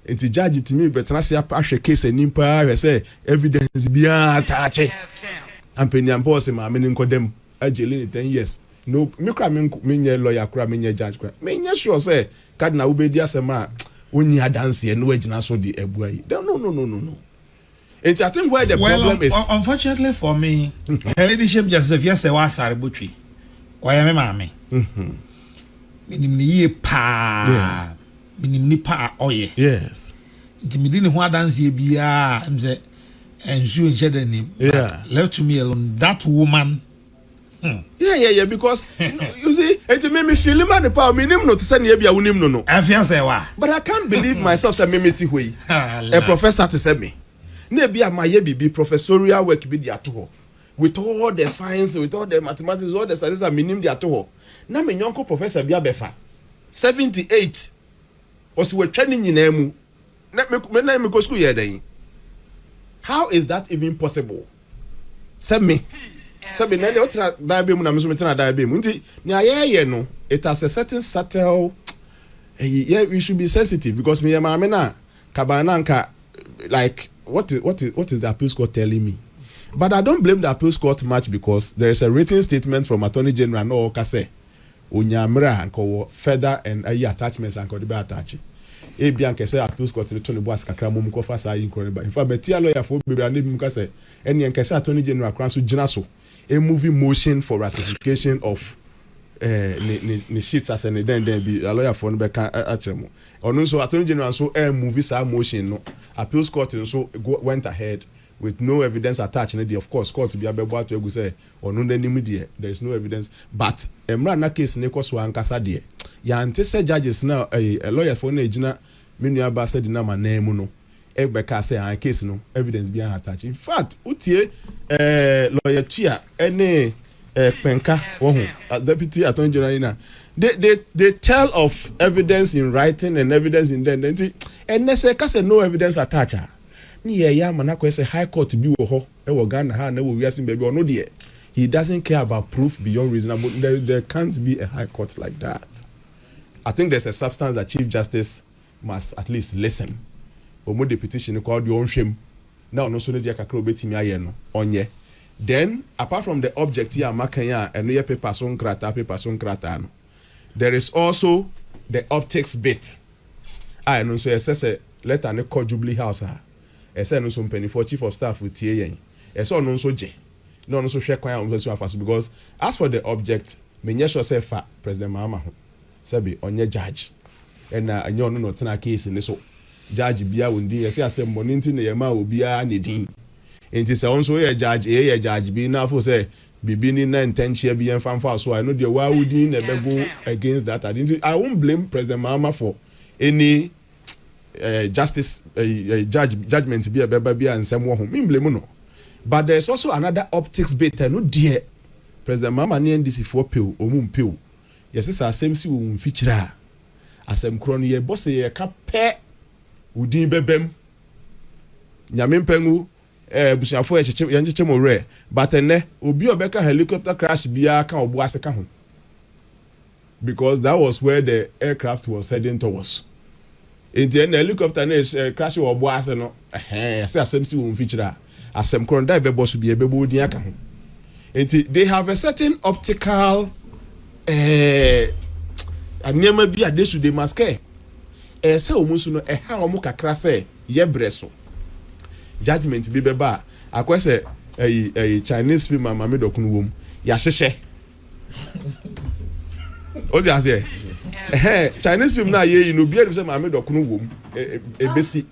Enti judge timi betna se ahwe case nimpa we say evidence bia attach. Ampenya mpa se ma me nkodem ajeli 10 years. No, me kra me lawyer kra me judge kra. Me sure say cardinal ubedi asema only dance no agina so the ebuai. No. And I think where the problem is unfortunately for me, leadership just yes say was arbitry. Why me mama? Minim ni pa. Minim ni pa oye. Yes. Nti me di ne ho dance ye bia mze enju nche nim. Yeah. Left to me alone that woman. Yeah, because you see, it made me feel man the power minimum not to send you a unim no. I feel say wa. But I can't believe myself say me way. A professor to send me. na bi amaye bibi professorial work bi di ato with all the science, with all the mathematics, with all the studies a minimum di ato na me nyonko professor bi abefa 78 was we training nyina mu na me go school here then. How is that even possible? Send me na the otra diabe mu na me so metena diabe mu nti ni ayeye no it has a certain subtle yeah, we should be sensitive because me na kabana nka like what is the appeals court telling me? But I don't blame the appeals court much because there is a written statement from Attorney General no kase onyamra anko further and attachments anko be attach e bia nke say appeals court to no boas kakra mom ko fa say inko ba in fact betia lawyer for bebra na bi mu kase ene nke say Attorney General kran so gina so a moving motion for ratification of ni sheets as and then be a lawyer for no be kan achemu onu so Attorney General so movie sa motion no appeals court so went ahead with no evidence attached. Of course, court to be able to say or no there is no evidence. But na case ne so ankasa de ya ante say judges now a lawyer for na ejina menu aba said na ma name no ebeka say an case no evidence be attached. In fact, utie lawyer tua any penka deputy attorney general na they tell of evidence in writing and evidence in then and they say no evidence attached. Ni ya manako say high court bi wo ho e wo Ghana ha na wo wiase baby ono de he doesn't care about proof beyond reasonable. There can't be a high court like that. I think there's a substance that Chief Justice must at least listen. Omo the petition called the onhwem na ono so ne dia kakra obetimi aye no onye. Then apart from the object here makan ya eno ye paper so nkrata no, there is also the optics bit. I no so say letter ne call Jubilee House ha ese no so mpani for chief of staff with tie yen ese no so je no so hwe kwan am so afaso because as for the object menye sure say fa President Mahama ho sabi onye judge na anya ono no tena case ne so judge bia wondi ese asem mo nti na yema obia ne din enti se on so ye judge bi na fo say bibi ni na intention bi en fanfa so I know the why would na be go against that. I won't blame President Mahama for any justice judgment be a baby and some one blame no. But there's also another optics bit no dear President Mahama ni NDC for pill omum pill. Yes, it's a same si wo feature asem kro no ye boss ye ka pe udin bebem nyame mpangu busuafo ye cheche mo re but ene obi obeka helicopter crash bia ka obo aseka ho because that was where the aircraft was heading towards. In the helicopter crash or boas no say asem si won feature asem kron da be boss bi e be bodin aka ho. They have a certain optical anema bi ade su de maske say omusu no ha omu kakra say ye breso judgment bi be ba akwese Chinese film Mama Dokunu wom ya hyehyɛ o di ase Chinese film na ye no bia say Mama Dokunu wom ebesi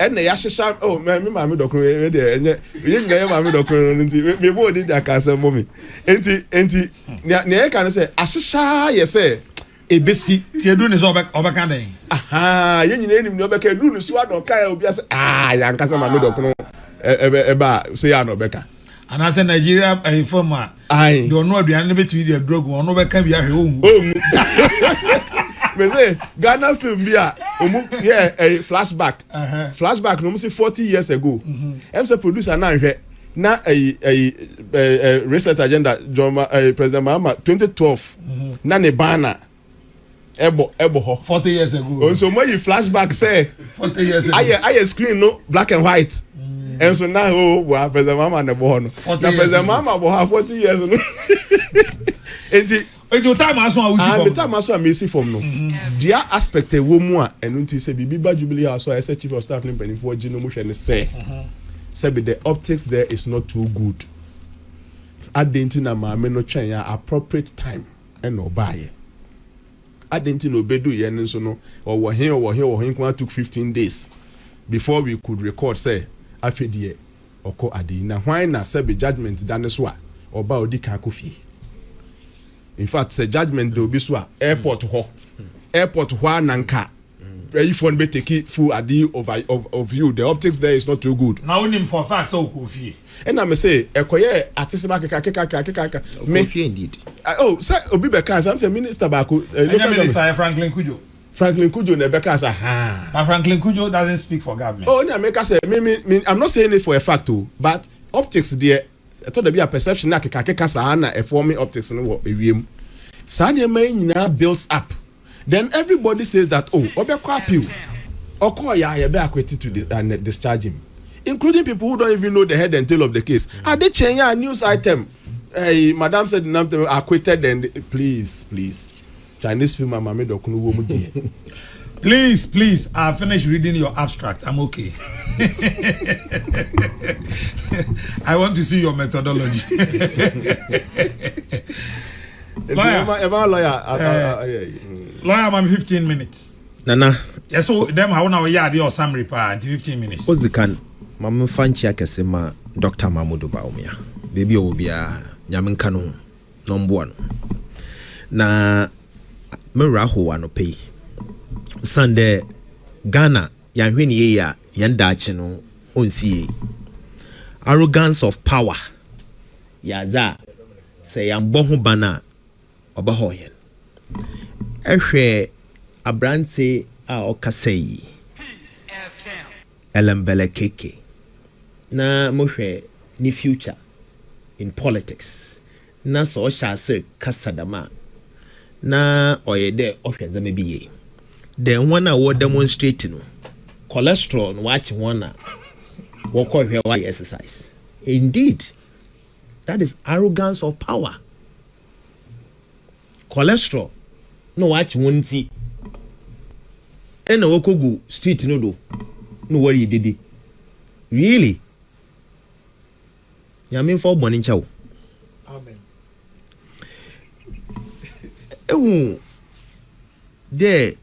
ene ya hyehyɛ oh me Mama Dokunu e de enye ye nga ye Mama Dokunu nti me bo di da ka say mommy enti ne e kan say ahyehyɛ ye say ebesi tie du ne so obeka den aha ye nyina enim ne obeka du ne so adon kai obi say ya nka say Mama Dokunu eba say ya no obeka ana say Nigeria film a de ono aduane ne betumi de drug ono beka bi ahwe omu me say Ghana film bi a omu yeah a flashback no say 40 years ago em say producer na hwe na a research agenda President Mahama 2012 na ne bana ebo ho 40 years ago so when you flashback say 40 years ago I screen no black and white. And so now, President Mahama na boho no. Na President Mahama boho 40 years no. Enti ejo time aso a usi from. Time aso a mesi from no. Dia aspect e wo mu a enu nti se bibi ba Jubilee House as chief of staff limpen for gino mu hwe ne say. Say the optics there is not too good. Adenti na maame no twen ya appropriate time and no buy. Adenti no bedu ye nso no or he took 15 days before we could record say afedie oko ade na hwan na say be judgment dane so a oba odi kan kofi. In fact say judgment do bi so a airport ho ananka phone be take full adi of you. The optics there is not too good. Now we for fact so Kofi. And I say ekoye artist ba keka me indeed. Oh, say obi be kan say minister ba ko Minister Franklin Kujo na be kan say ha. But Franklin Kujo doesn't speak for government. Oh, na make say me I'm not saying it for a fact too, but optics there I thought there be a perception na keka sa na e forming optics no wo ewiem. Sa na nyina builds up. Then everybody says that obekwa appeal. Okoya ya be acquitted to discharge him. Including people who don't even know the head and tail of the case. Are they changing a news item? Hey, Madam said acquitted and please. Chinese film mama dokunu wo mu die. Please, I finished reading your abstract. I'm okay. I want to see your methodology. Lawyer, man, 15 minutes. Nana. Yes, so them how now yeah, your summary part 15 minutes. What's the can Mama Fanchi akasema Dr. Mahmoud Baumia. Baby obia nyamin kanu number 1. Na meraho wano pay. Sunday Ghana yanhweni ye ya yandache no onsi. Arrogance of power. Yaza say yambo ho bana obahoyen. Ehwe abrante a okasei elembele keke na mohwe ni future in politics na so sha se kasadama na oyede ohwenza mebiye then one a demonstrate no cholesterol no watch one a wokohwe why exercise indeed that is arrogance of power. Cholesterol no watch one ti ena wokogu street no do no worry didi really yamin for boni nchawo amen de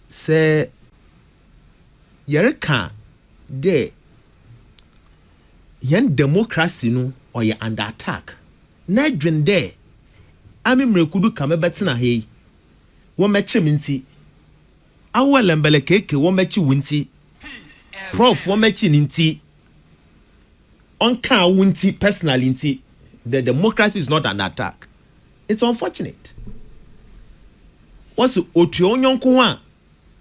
se yereka de yen democracy no or ye under attack na dwen de amemrekudu kamebetina hei wo meche minti awele mbele keke wo mechi wunti prof wo mechi ninti onka wunti personally nti the democracy is not an attack. It's unfortunate. What's otu onyonko a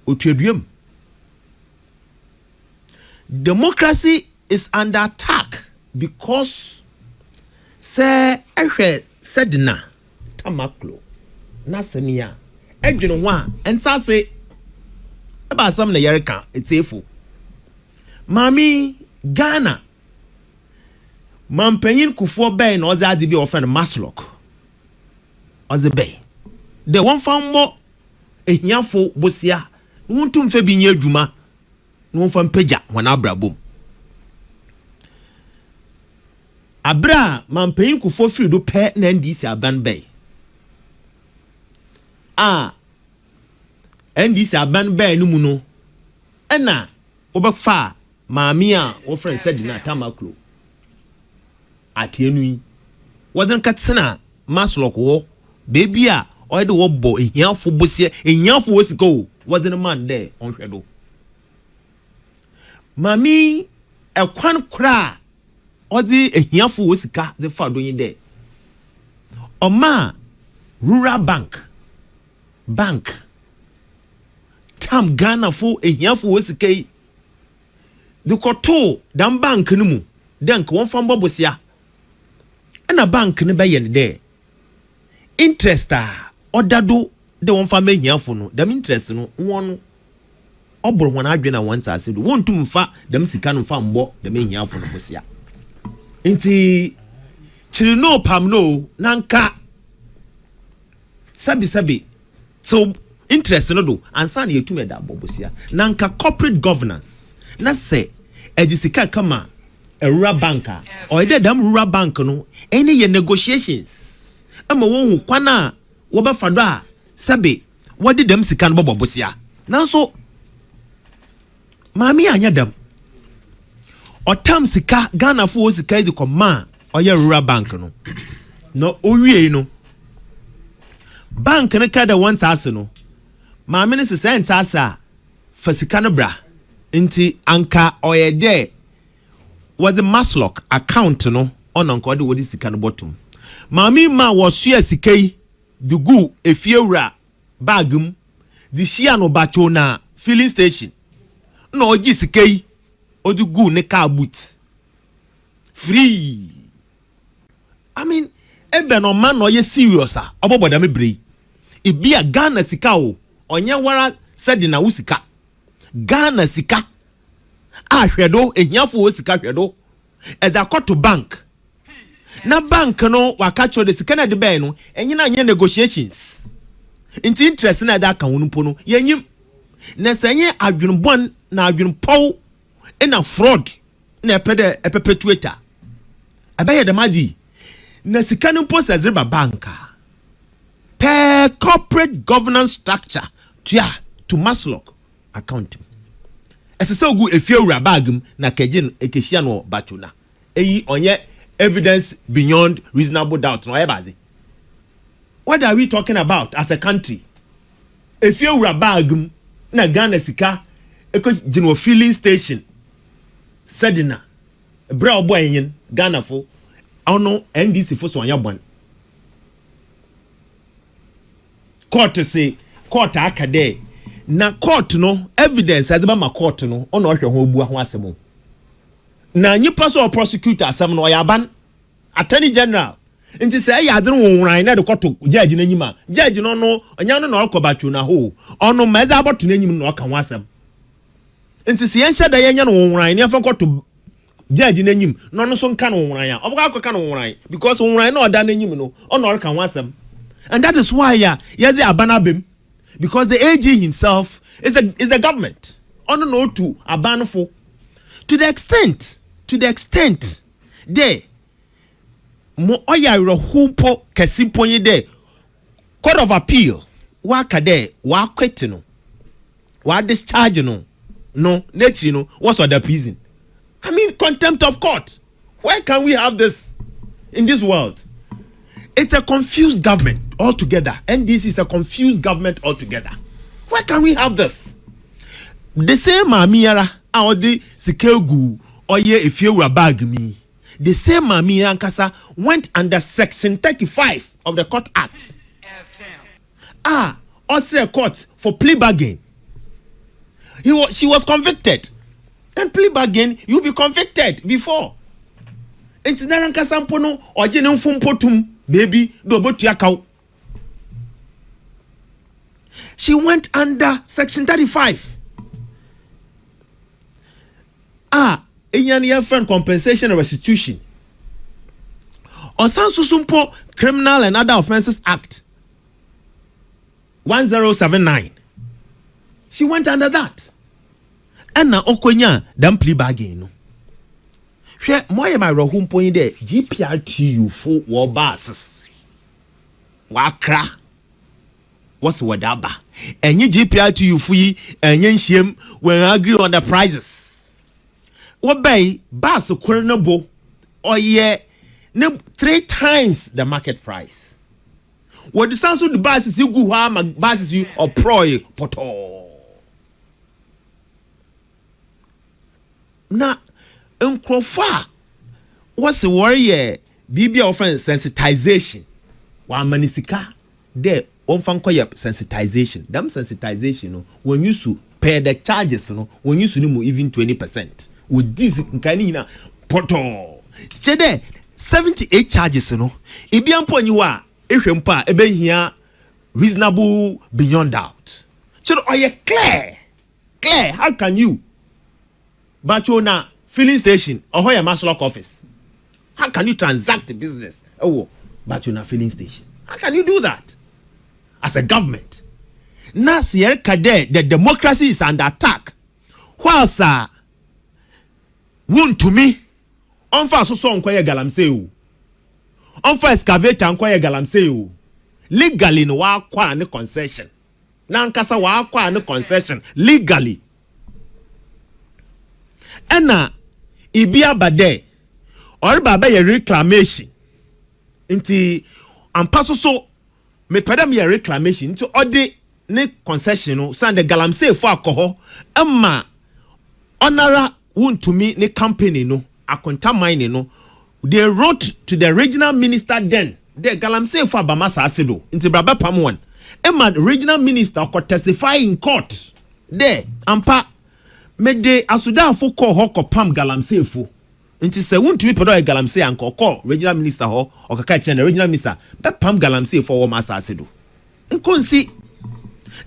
otu eduam democracy is under attack because say ehwe sedina tamaklo na semia edwene ho a entase eba asam na yereka etefo mami Ghana mampanyin kufo bay na oza ade bi ofen maslok oze bay de won fambo ehiafo bosia wontum fa bi nya adwuma no won fam pagya wana abrabom abra mampanyin kufo firi do pe na NDC aban bay NDC aban bay no mu no ena obefa maami a wo friend said na tamaklo atienui wadan katsina maslok wo baby a oyede wo bo ehiafo bosie ehiafo wosika o wadan man there onhwedo maami ekwan kra odi ehiafo wosika ze fa do yin there oma rural bank tam Ghana fo ehiafo wosika yi de koto dan bank no mu den ko won fam bobosia na bank ne be yen de interest odado de won fam ehiafo no dem interest no won oboro won adwe na won ta ase do won tum fa dem sika no fa mbo dem ehiafo no bosia nti chiri no pam no nanka sabi so interest no do ansa na yetum da bobosia nanka corporate governance na say ejisika kama a rural banker or the dam rural bank no any ye negotiations ama won kwana wo ba fado a sabe wodi dem sika no bobosia nanso maami anya dam otam sika Ghana fo sika idi koma oye rural bank no no owie no bank ne kada 1000 no maame ne sɛ ntasa fa sika no bra nti anka ɔyɛ dɛ wɔde maslock account no ɔna nka ɔde wɔde sika no bɔtom maame ma wɔsoa sika yi de gu efiewura bag mu de hyia no bacho na filling station na ɔgye sika yi ɔde gu ne car boot free. I mean, ebe no man no ye serious a oboboda me brei. Ibi a Ghana sika o, onye wara said na usika. Ghana sika. Ah hwedo ehiafo sika hwedo. E da to bank. Na bank no waka cho de sika na de ben no, enye na nye negotiations. Inti interest na da kan wonu po no, yenyim. Na senye adwunbon na adwunpow na fraud na perpetuator. Abaye de madi. Na sika no post as riba banka per corporate governance structure to maslock account esese ogu efiewura bag na kejin ekehia no bachona eyi onye evidence beyond reasonable doubt no ebazi. What are we talking about as a country? Efiewura bag na Ghana sika ekojin filling station sedina bra obo enyin Ghana fo ono NDC for so anyabon court say court akade na court no evidence adeba ma court no ono hwe ho obu ho asemo na nyipa so prosecutor asem no yaban attorney general nti say ya adere wonran na de court judge na nyima judge no onya no na okobachu na ho ono meza aboto na nyim na oka ho asem nti se yenhye da yenya no wonran na fa court judge n'enyim no no so nka no wonran ya oboka akoka no wonran because wonran na oda n'enyim no ono orka ho asem. And that is why yes abanabem because the AG himself is a government ono no to abanfo to the extent there mo oyaro hupo kesiponye there court of appeal wa kade wa quit no wa discharge no nechi no what's other prison. I mean, contempt of court. Why can we have this in this world? It's a confused government altogether. NDC is a confused government altogether. Why can we have this? The same Mamiara, Audi Sikegu, Oye Efiewura bag me. The same Mamiara Nkasa went under Section 35 of the Court Act. Also a court for plea bargain. She was convicted. And plea bargain, you'll be convicted before. It's Naranka Sampono or Jenum Fumpotum, baby, do go to your cow. She went under Section 35. Enyania friend compensation and restitution. Or Sansusumpo Criminal and Other Offences Act 1079. She went under that. And na okonya dam plea bargain no hwe moye ma rohum point there GPRTU for war bases wakra what's wadaba enye GPRTU fu yi enye nhiem when agree on the prices wo bay bas kwere no bo oye ne 3 times the market price what the sense of the bases you go ha bases you or proy poto. Na nkrofa what's the warrior BB offering sensitization wa manisika there on fankoye sensitization them sensitization no when you to pay the charges no when you to even 20% with this nkani na poto chede 78 charges no ebiampo nyiwa ehwempa ebehia reasonable beyond doubt chede oye clear how can you Bachona filling station or your Maslock office. How can you transact the business? Oh, Bachona filling station. How can you do that as a government? Nasiel Kade, the democracy is under attack. Whilst wound to me, on fast so nkoye galamseu. On fast excavator nkoye galamseu. Legally no wa kwa ne concession. Na nkasa wa kwa ne concession legally. Ena ibia bade or baba ye reclamation nti ampaso so me peda me reclamation nti ode ne concession no san the galamsey for alcohol emma honora wuntumi ne company no akonta mine no they wrote to the regional minister then the galamsey for abamasa asedo into braba pam one emma the regional minister could testify in court there ampa me de asuda fo call ho pam galamsey fo nti se wuntumi pedo galamsey anko call regional minister ho okaka chen the regional minister be pam galamsey for wo masa asedo nkonsi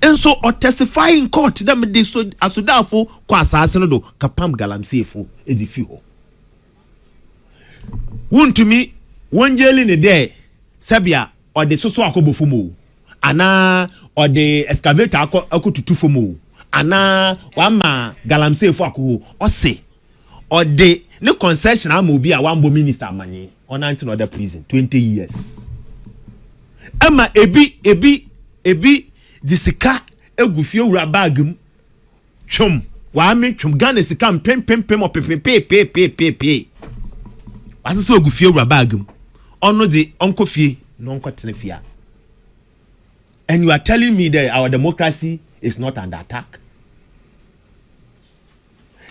enso or testify in court them de so asuda fo kwa asase no do ka pam galamsey fo edifi ho wuntumi wonjeli ne de sabia or de soso akobofo mo ana or de excavator akotutu fo mo ana wama galamsey fo akho o se or de ne concession amobi a wambo minister amanye on 19 other prison 20 years ama ebi disika egufie wura bagum twom wa me twom Ghana sika pem op asese egufie wura bagum ono de onkofie no onkotene fia and you are telling me that our democracy is not under attack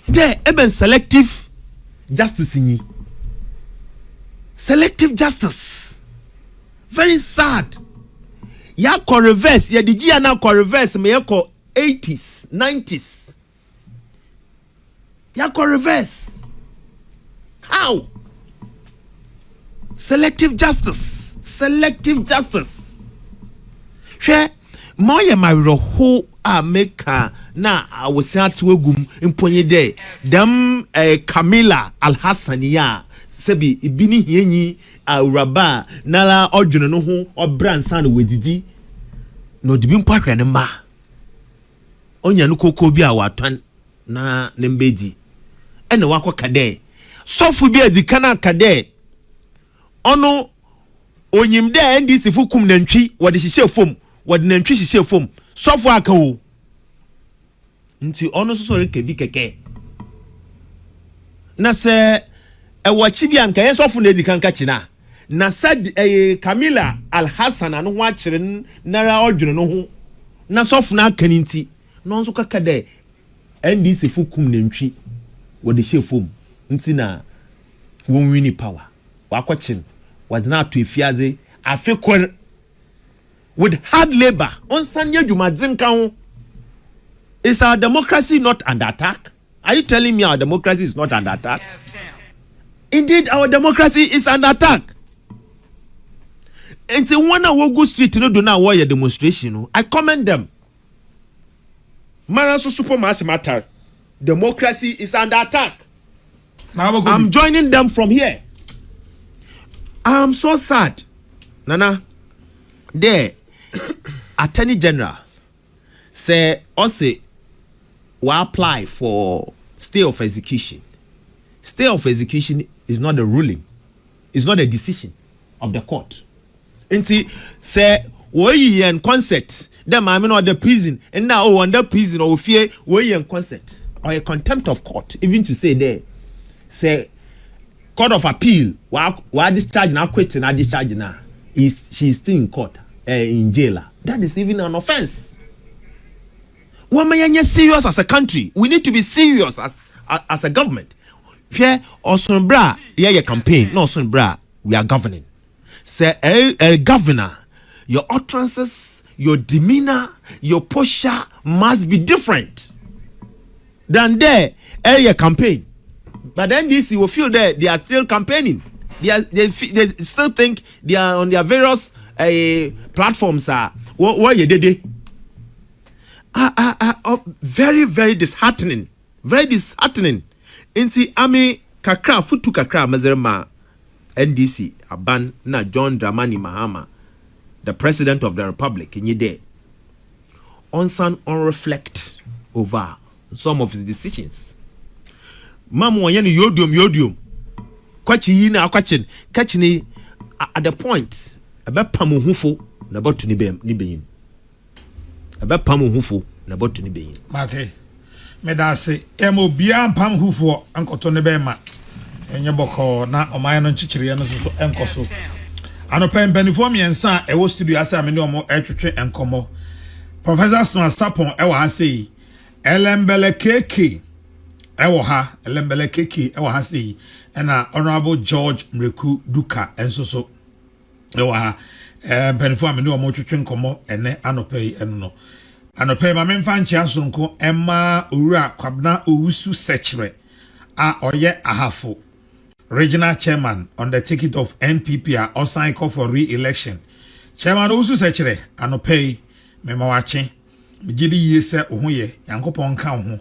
there even selective justice in selective justice very sad ya ko reverse ya digia na ko reverse me ko 80s 90s ya ko reverse how selective justice hwe moye mawro ho ameka na awosiatu egum mponye de dem Camila Alhassania sebi ibini hienyi awraba nala odwene no ho obransa na wedidi no dibi mpahwe ne ma onya no kokko bi a watan na nembedi ene wakọ kade sofu bi adikana kade ono onyimde NDC fukum nantwi wode hihye fom wode nantwi hihye fom sofu aka wo nti ono so sore kebi keke na se ewachi bi anka yesofu na edikan ka china na sad Camila Alhassan anu ho akire nara odwene no ho na sofu na aka nti no nso kaka de NDC fukum nantwi wode hye fom nti na won wini power wakochin wadna to efiaze afekor with hard labor on sanya jumadin kan. Is our democracy not under attack? Are you telling me our democracy is not under attack? Indeed, our democracy is under attack. And so when I go street no do now warrior demonstration, I commend them. Maraso super matter. Democracy is under attack. I'm joining them from here. I'm so sad. Nana, there, Attorney General say also will apply for stay of execution. Stay of execution is not a ruling. It's not a decision of the court. Until say we in concert, them I mean or the prison, and now under prison or fear we in concert or a contempt of court. Even to say there, say court of appeal, why discharge now quit and I discharge now. She is still in court, in jail. That is even an offense. When we are serious as a country, we need to be serious as a government. Here, also bra, yeah, campaign. No, son bra, we are governing. Say, a governor, your utterances, your demeanor, your posture must be different than there, a campaign. But then NDC will feel that they are still campaigning. They still think they are on their various platforms. What you did? Very, very disheartening. Very disheartening. Inti ami kakra futu kakra mazerma NDC aban na John Dramani Mahama, the president of the republic in yede. On reflect over some of his decisions. Mamu wanyani yodium. Kwachi yina akwachin kachini at the point abe pamu hufo na botu ni beyin. Abe pamu hufo na botu ni beyin. Mate medase emo bia pam hufo ankoto ne bema enye boko na oman no nchichire no so enkoso anopa mpanifo miensa e wo studio asa me ne omo etwetwe enkomo Professor Sapon ewa ha sei elembele keke ewa ha elembele keke ewa ha sei ena Honorable George Mreku Duka enso so ewa ha penifo amene o mo twetwe nkomo ene anopei eno anopei ma memfa nchia sonko emma owura kwabna owusu sechere a oye ahafo regional chairman on the ticket of NPP or cycle for re-election. Chairman owusu sechere anopei mema wache migidi yese ohoye yankopon ka ho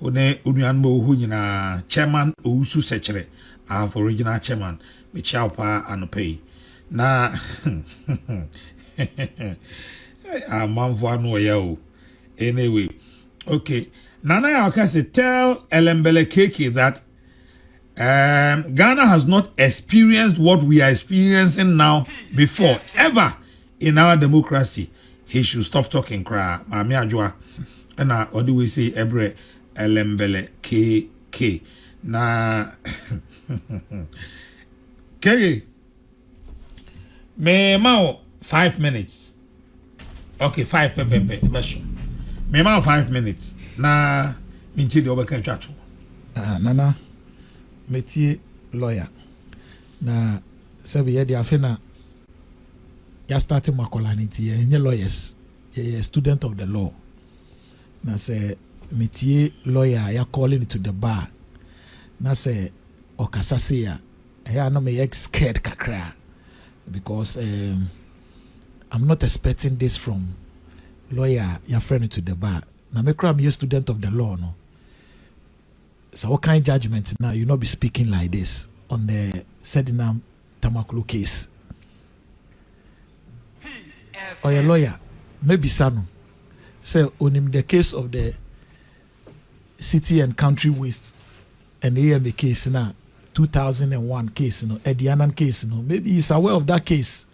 one onuan mo ohu nyina chairman owusu sechere for regional chairman me chiapa anopei na manvo anu ya anyway okay nana ya say tell Elembele Keke that Ghana has not experienced what we are experiencing now before ever in our democracy. He should stop talking cry. Mami Ajwa. And what do we say? Ebre Elembele KK. Na Kege. Me mao 5 minutes. Okay, 5 pepe. Me mao 5 minutes. Na minti de obeka chacho. Nana metie lawyer. Na sabi ye dia fena ya starting makolaniti ye lawyers. Ye student of the law. Na say metie lawyer ya calling to the bar. Na say okasa say ya no me scared kakra because I'm not expecting this from lawyer ya friend to the bar. Na me cry me student of the law no. So what kind of judgment now you not be speaking like this on the Sedinam Tamakulu case? Or a lawyer, maybe Sanu. Say on him the case of the city and country waste and the EMA case now, 2001 case, Edianan case, maybe he's aware of that case.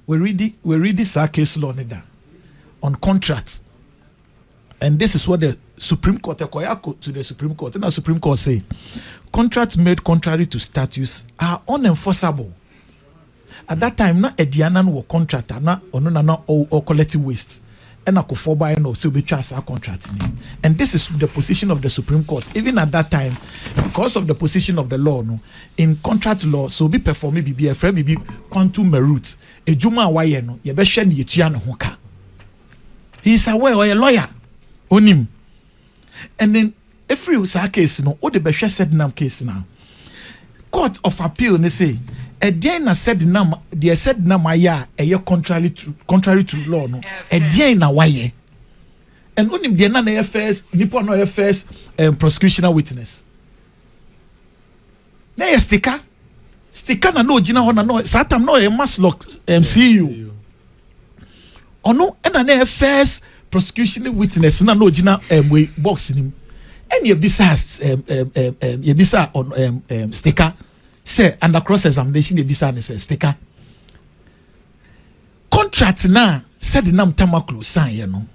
We read this case law on contracts. And this is what the Supreme Court, to the Supreme Court, and the Supreme Court say, contracts made contrary to statutes are unenforceable. At that time, not a Dianan or contractor, not or collective waste. And I could for by no so be trust our contracts. And this is the position of the Supreme Court. Even at that time, because of the position of the law, no, in contract law, so be performed be a friend be quantum merit. A Juma Wayeno, ye be shen yetian hoka. He is aware or a lawyer on him. And then every case, all the Beshe said nam case now. Court of Appeal, they say, a Diana said nam, they said namaya, a year contrary to law, no, a Diana waye. And only Diana first, Nippon no first prosecutional witness. Now a sticker na no Gina Hona no, Satam no a must lock MCU. Or no, and an first prosecution witness na no Gina we boxing him. And you besides on sticker say under cross examination you bisa say sticker contract na said nam tamaklo sign you know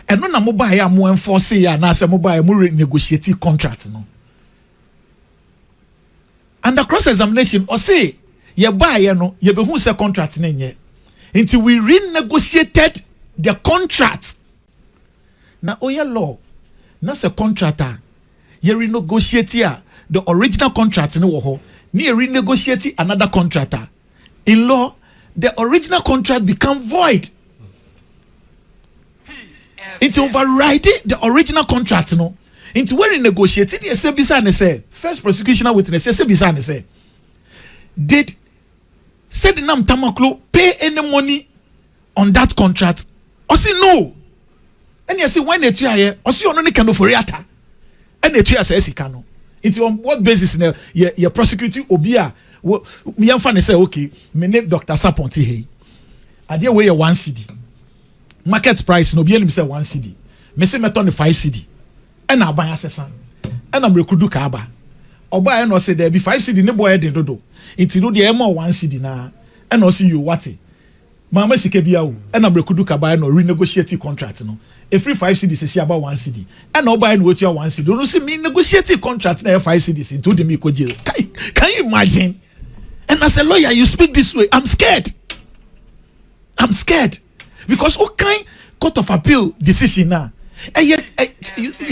and no na mobile ya mo enforce ya na say mobile mo renegotiate contract no under cross examination or say ye buy you know ye be who say contract na nye until we renegotiated the contract na oya law na say contractor ye renegotiate the original contract no wo ho ni renegotiate another contractor. In law, the original contract become void. Into overriding the original contract, no. Into when renegotiated, the SBSA say first prosecution witness SBSA say did said Nam Tamaklo pay any money on that contract? Or say no. And you say when they try, or see on any kind of reata, and they try say Sikano. Into on what basis now you're prosecuting Obia? Me and Fanny say, okay, my name Dr. Saponti hey. I dear way 1 CD. Market price no be say 1 CD. Me say meton 5 CD. And I buy assessor. And I'm rekudu kaba. Oba I no say there be 5 CD ne boy den dodo. Into no the more 1 CD na. And no see you what it. Mama sike bia wo. And I'm rekudu kaba no renegotiate contract no. A free 5 CDs is about 1 CD. And no buy what you 1 CD. Don't see me negotiating contract na 5 CDs into the Miko jail. Can you imagine? And as a lawyer, you speak this way. I'm scared. Because what kind court of appeal decision now. You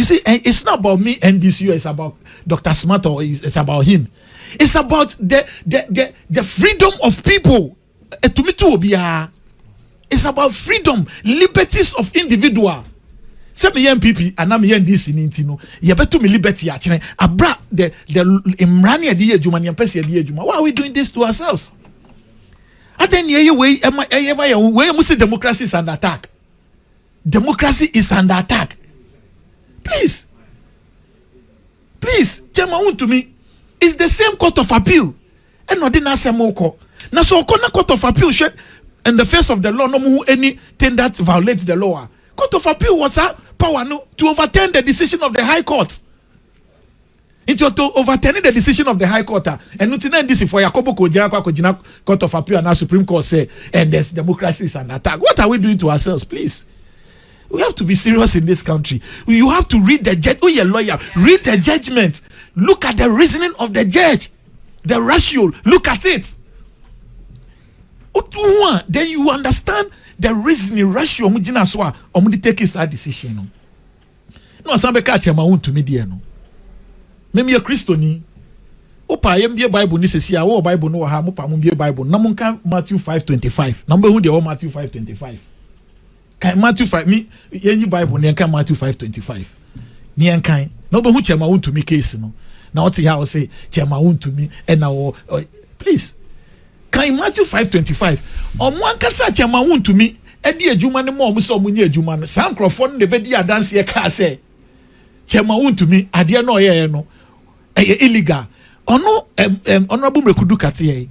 see, it's not about me NDC, it's about Dr. Smart, or it's about him. It's about the freedom of people. To me too, it's about freedom, liberties of individual. Some MPP and I'm NDC nintino. You better me liberty actually. Abra the imrani the juma and pesi the juma. Why are we doing this to ourselves? And then where we say democracy is under attack. Democracy is under attack. Please, Chairman, to me, it's the same court of appeal. And not the Nasamoko. Now, so court of appeal should, in the face of the law, no more anything that violates the law. Court of appeal was power no to overturn the decision of the High Court. It's to overturning the decision of the High Court. And not in this for Yakobo Kojina Court of Appeal and our Supreme Court say, and there's democracy is an attack. What are we doing to ourselves, please? We have to be serious in this country. You have to read the judge. Oh, you're a lawyer. Read the judgment. Look at the reasoning of the judge. The ratio. Look at it. Then you understand the reasoning ratio. Omudi take his decision. No, some be catch him. I want to me dear no. Maybe a Christian. Opa, I am the Bible. This is here. Oh, Bible no ha. Opa, mumbi Bible. Namunka Matthew 5:25. Number who the Matthew 5:25. Can Matthew 5 me any Bible nyanka Matthew 5:25 nyankan no be hu chema won to me case no na what how say chema won to me and now please can Matthew 5:25 omo ankasa chema won to me e di adwuma ne mo omo so omo ni adwuma no san crofo no be di adanse e ka say chema won to me ade no ye no illegal ono honorable Mrekudu Kate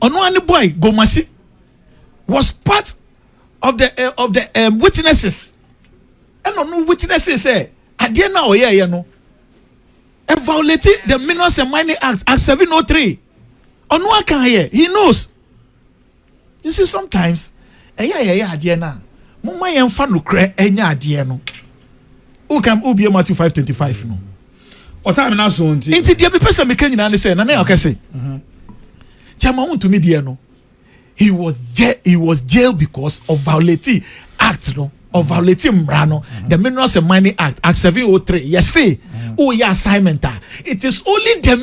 ono ani boy Gomasi was part of the witnesses, and no witnesses say, "I didn't know you know." And violated the Minerals and Mining Act 703. On what can he knows. You see, sometimes, Diana, Mumma and Fanu cre enya Diano. Who can be Matthew 5:25 no? What time now so until? Into the person making an say, and I can say, Chama to me, Diano. He was jailed because of violating act no, of violating Mrano, the Minerals and Mining Act 703. Yes, say, oh yeah, assignment. It is only the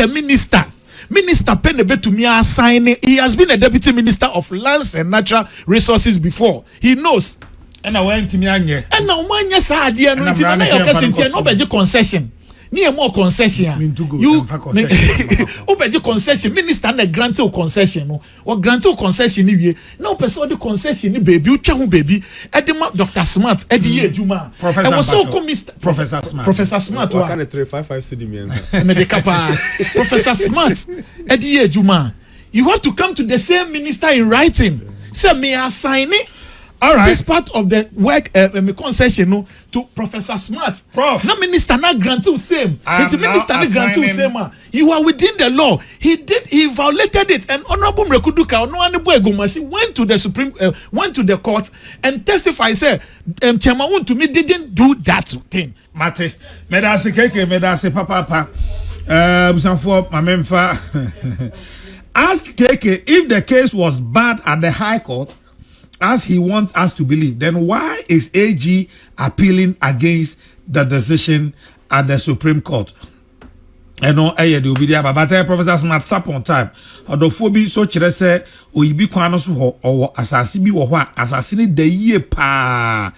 minister. Minister Penebe to me assigning. He has been a deputy minister of lands and natural resources before. He knows. And I went to me anye. And now man yes idea no no concession. Near more concession. You open concession. Minister na grant concession or grant concession ni no person the concession ni baby ucha baby edema Dr. Smart edi ejuma Professor Smart wa can 355 cedi Professor Smart edi ejuma. You have to come to the same minister in writing. Say me assigning. All right. This part of the work, concession to Professor Smart. Prof. No minister not grant to same. It's minister not grant to same. You are within the law. He violated it. And Honorable Mrekudu Kate went to the went to the court and testified. Said, Chairman to me didn't do that thing. Mate, medase keke, medase papa. Busanfo mamemfa. Ask Keke if the case was bad at the High Court, as he wants us to believe, then why is AG appealing against the decision at the Supreme Court? And no, the obedient, but Professor Smart sap on time. Although phobia so chere oyibi kwano so ho or asasi bi wo ho asasi de yie pa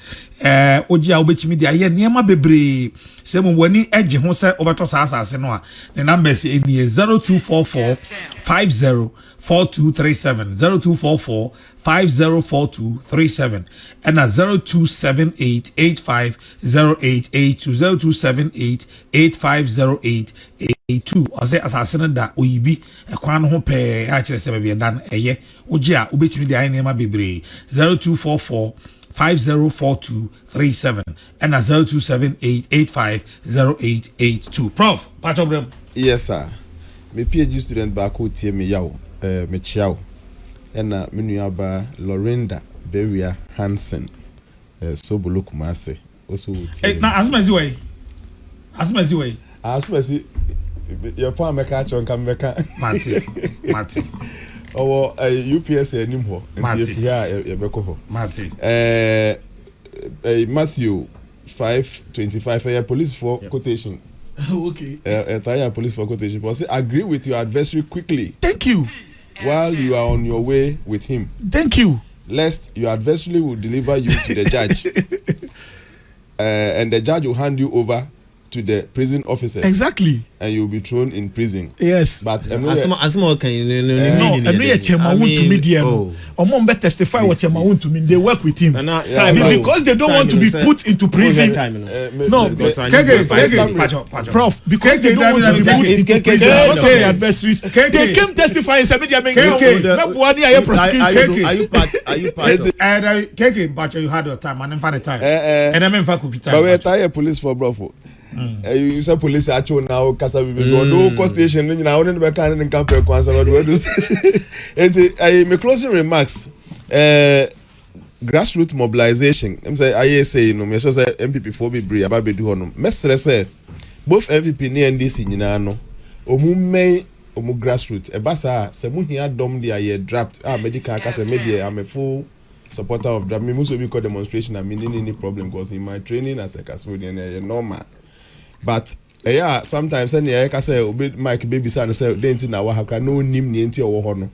oji a obetimi de aye niema bebre se mo wani age ho se obeto sa asasi no a the numbers e 0244 50 4237 0244 504237 and at 0278 850882 0278 850882 or say asasene da oyibi ekwan ho pe a kire se be dan eye oji a obetimi de aye nema bebre 0244 504237 and at 0278 850882. Prof, part of them. Yes, sir. Me PhD student back who tie me yaw me chiao. Ena menuaba Lorinda Beria Hansen so bulukumase also na asmezi way your poor meka chon kam meka mate Or UPS anim ho. Mati. Matthew 5:25 police for quotation. Okay. Police for quotation. But say agree with your adversary quickly Thank you. while you are on your way with him, Thank you. lest your adversary will deliver you to the judge, and the judge will hand you over to the prison officers. Exactly. And you will be thrown in prison. Yes. But as more can you No, and we are chairman to media. Or be testify what chairman to mean. They work with him because they don't want to be put into prison. No, Prof, because they don't want to be put into prison. Because of the adversaries, they came testify and said, "Media making prosecution." Are you part? KK, but you had your time, and then find the time. And then for time. But we are police for brofo. You say police actually now kasa we go no cost station you know only be can in camp kwanza no do station. And my closing remarks grassroots mobilization I'm say I say no me so say MPP for be brave aba be do hono mesre say both MPP and NDC nyina no omu men omu grassroots e basa se mu hia dom dia ye draft medical kasa media I'm a full supporter of draft me must be called demonstration I mean any problem because in my training as a custodian normal. But yeah, sometimes any I can say Mike baby son say denti na wa hakra no nim ni enti owo ho no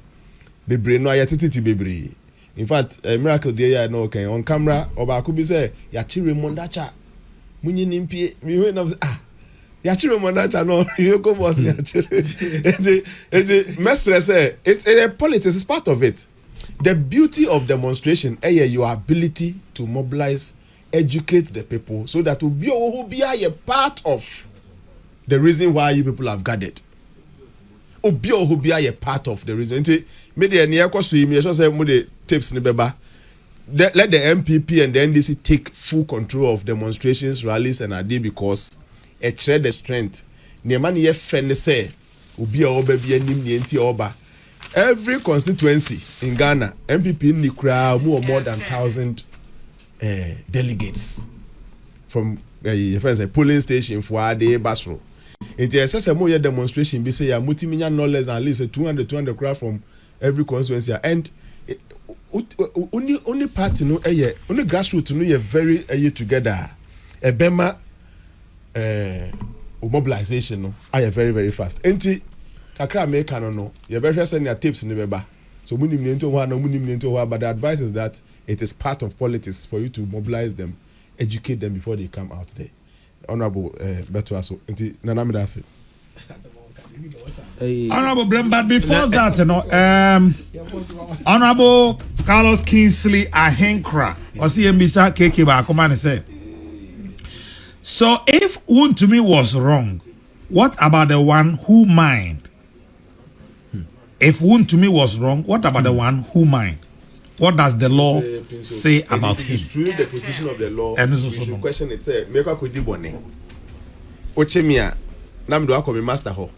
bebre no ayetiti bebre. In fact miracle dey ya no can on camera oba ko bi say ya chire mondacha munyi nimpie mi we na ya chire mondacha no you go boss ya chire it mestre say it's politics is part of it. The beauty of demonstration your ability to mobilize, educate the people so that will be a part of the reason why you people have gathered. Obi will be a part of the reason. Media near so you say the tips ni beba. Let the MPP and the NDC take full control of demonstrations, rallies, and adi because it share the strength. Niemani ye friend say obi oba bi anim ni enti oba. Every constituency in Ghana, MPP in the crowd more than 1,000 delegates from a polling station for Ade Basro. It is a more demonstration. Be say multi-million knowledge at least 200 crowd from every constituency. And only party no only grassroots no very together. A Bema mobilization no are very very fast. Enti kakra America no you better send your tips in the beba. So munim nento wa no munim nento wa, but the advice is that it is part of politics for you to mobilize them, educate them before they come out there. Honorable Beto Aso enti nana me da say. Honorable Brem, but before that, Honorable Carlos Kingsley Ahenkra or CMBSA KK ba come and say. So if one to me was wrong, what about the one who mind? If one to me was wrong, what about the one who mind? What does the law say about him? It's truly the position of the law. And we should question it. Say, make a kudi bone. Ochemia, namdo ako me master ho.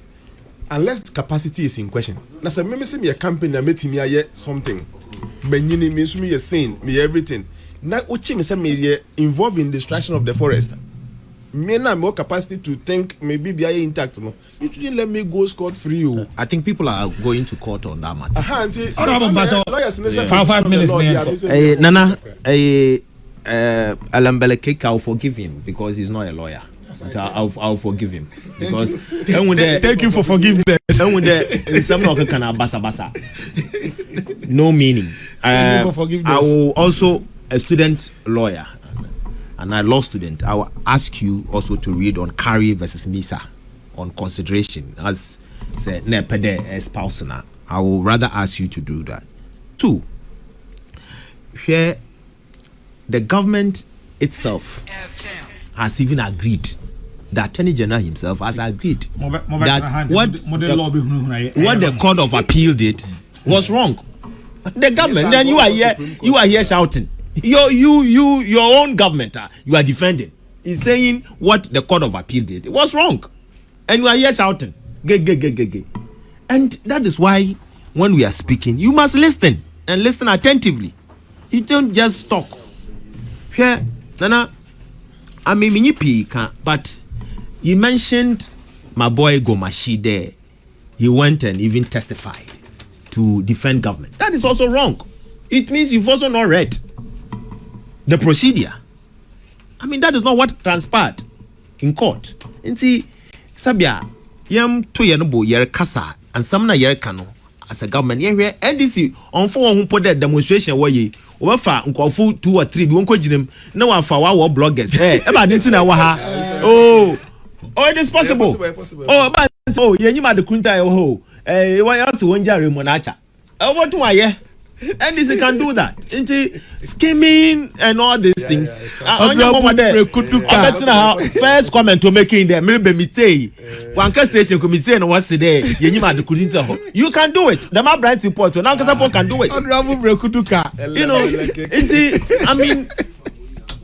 Unless capacity is in question. Na say me say me a company na meti me aye something. Menyini me so me ye saying me everything. Na ochemi say me involved in destruction of the forest. Me na more capacity to think maybe be intact no. You shouldn't let me go scot free. I think people are going to court on that matter. Five minutes. Nana, Alambele Cake, I'll forgive him because he's not a lawyer. I'll forgive him because thank you for forgiveness. No meaning. I will also a student lawyer. And a law student, I will ask you also to read on Carey versus Misa on consideration as say nepede spouse. I will rather ask you to do that. 2, here the government itself has even agreed. The Attorney General himself has agreed that what the Court of Appeal did was wrong. The government, then you are here shouting. Your own government, you are defending, is saying what the Court of Appeal did. It was wrong. And you are here shouting. And that is why when we are speaking, you must listen and listen attentively. You don't just talk. Here, Nana, I mean, but you mentioned my boy Gomashi there. He went and even testified to defend government. That is also wrong. It means you've also not read the procedure. I mean, that is not what transpired in court. And see, Sabia, yam to yanobo yer kasa, and some na yer kano as a government. Here, NDC on 4 who put that demonstration where ye over unko 2 or 3 won't coach them. No one for our bloggers. Hey, about this na waha. Oh, it is possible. Possible. Oh, but you might the kunta oh. Why else won't Jerry Monacha? What do I? NDC can do that. Into scheming and all these things. First comment to make in there. Maybe me say one station committee and what's the day? You can do it. The map bright report. So now can do it. You know, I mean,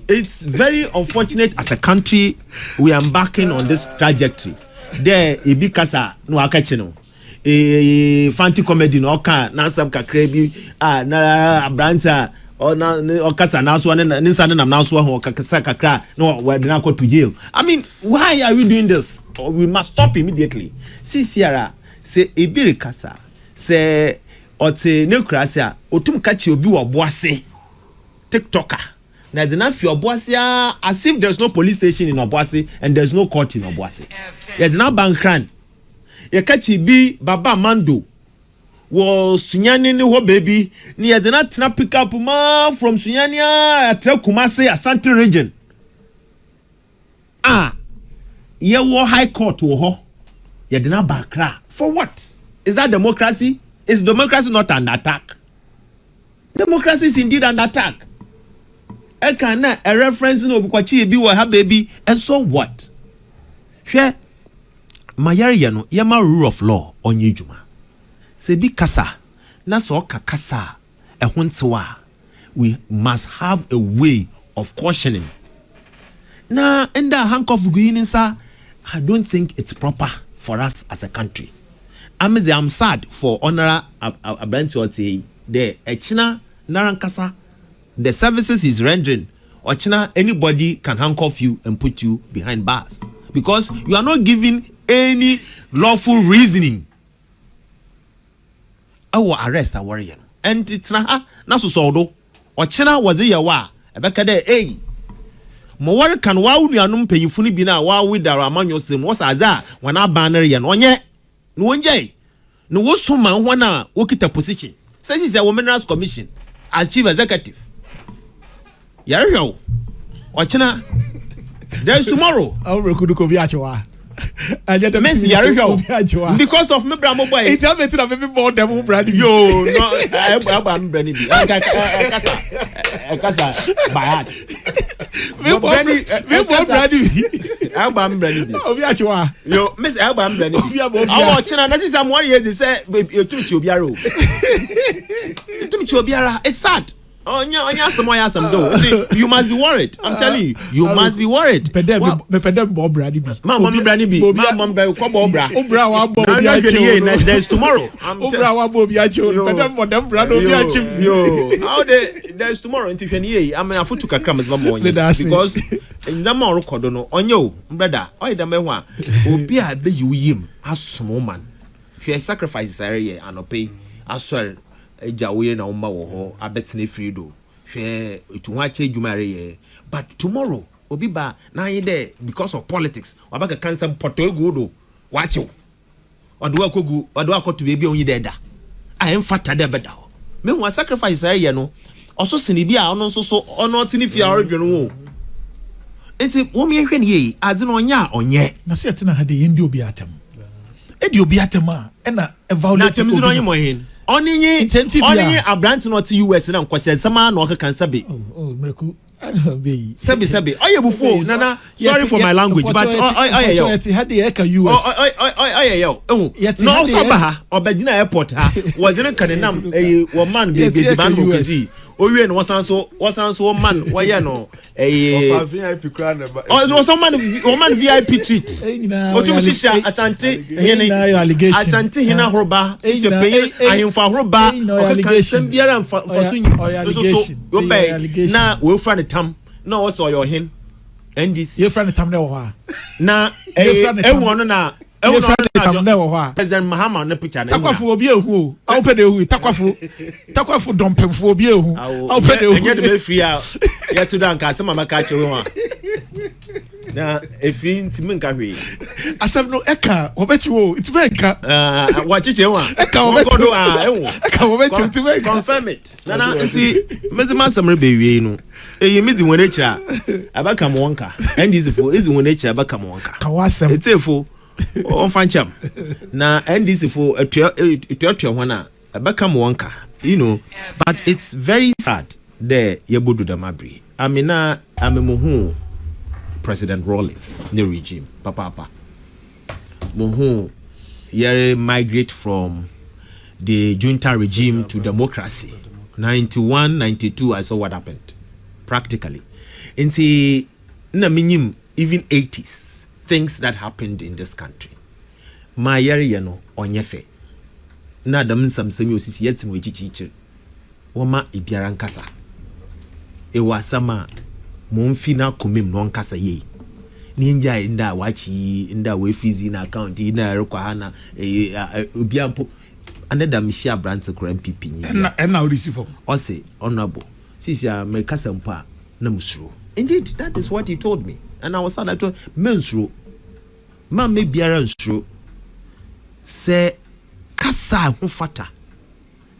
it's very unfortunate as a country we are embarking on this trajectory. There, Ibikasa no akachino. Fanti comedy no ka na sam kakra bi na abranta or na kasa na so na nsa na na so ho kasa kakra no we dey na go to jail. I mean, why are we doing this? We must stop immediately. See Sierra say ebiri kasa say ote nekrasi a otum kachi obi wo boase TikToker na dey na fi oboase as if there's no police station in Oboase and there's no court in Oboase. There is now bankran. Yakachi bi baba mando was sunyani ni ho baby ni yadena tina pick up ma from sunyania atre Kumasi Ashanti region. Ye wo high court wo ho yadena bakra for what? Is that democracy? Is democracy not under attack? Democracy is indeed under attack. E can na a reference no bukwachi bi wo ha baby and so what? Hwe Mayari no yama rule of law onye juma. Se bi kasa na so kasa ehuntewa. We must have a way of cautioning. Na enda handcuff guininsa, I don't think it's proper for us as a country. I'm sad for Honorable Abrantiote the echina narankasa the services is rendering. Ochina anybody can handcuff you and put you behind bars because you are not giving any lawful reasoning. Our arrest a warrior. And it's na so do. Ochina was a yawa. Ebeka de eh. Mo can wa nuanum peyifuni bi na wa with our amanyosem was aza when our banner yan onye. No onje. No wo suma wana wo kita position. Says is a women's commission as chief executive. Yaro. Ochina. There's tomorrow. Because of me bramo boy. It's a bit of every more devil brand. Yo, no, I'm branding. Kasa by heart. I'm branding. Yo, Miss Alba, I'm branding. Oh, China, this is 1 year. They say, you took Chobiaro. It's sad. Oh, yeah, some do. You must be worried. I'm telling you, you must be worried. There's tomorrow. There's tomorrow. I mean, I put to because in the more cordono on you, brother. I the mewa. Obi a be you him as small man. If you sacrifice area and pay, I swear. Jawe na umma wo ho abetene free do hwe to wa che jumare ye but tomorrow obi ba na ye there because of politics wabaka cancer poto egu do wa che odo akogu odo akoto be bi onyi deda I am fatter de beda me wan sacrifice area no oso sini bi a ono so ono tini fi arodweno wo enti wo me hwe ne ye ade no onya onye na se ate na ha de ye ndi obi atem e di obi atem a e na evaluate obi na onye mo hin Only Abrant not US and Kwasi Sama no Kansabi. Oh, Merku. Sabi. Oh, you before Nana. Sorry for my language, but had the Eka US. Oh, no, Sabaha or Bedina Airport. Was in a Kanam, a woman, baby, man, oh, you was also man, why no, a VIP crown. Oh, it was someone VIP treat. Oh, to Misha Ashanti, Ashanti Hina Roba, I am for Roba, allegation, for allegation. Now, we'll find a tam. No, also your hin. NDC. Your friend Tam now. Now, everyone now. e fa de tam na wo ho a President Mahama no picture na takwafo obi ehu a wo pe de ehu takwafo dompemfo obi ehu a wo pe de ehu enye de be free a ya to dan ka asema maka che ho a na efiri ntimi nka hwe asem no eka obechi wo ntimi eka wa chiche ho a eka obechi do a ehu eka obechi ntimi eka confirm it na nti mezima samre be wie no eyi medi won echa abaka mo wonka NDC fo ezi won echa abaka mo wonka ka wasem etefo on fancham na NDC fo etuatu ho na abaka mo wonka but it's very sad there yebodu damabri amina amemuhu President Rawlings the regime papa muhu yere migrate from the junta regime to democracy 91 92 I saw what happened practically inti na minim even 80s things that happened in this country ma yere ye no onyefe na dam samsami osisi yetim echichichire woma ibiara nkasa ewasama monfina komem no nkasa ye ni nja nda wachi nda we fizi na account ina rekwa hana obiampo aneda mishia branch kran pipi ni na odisi for ose honorable sisi me kasa mpa na musuro indeed that is what he told me and I was sad I told mensuro ma me biara nsuro se kasa ho fata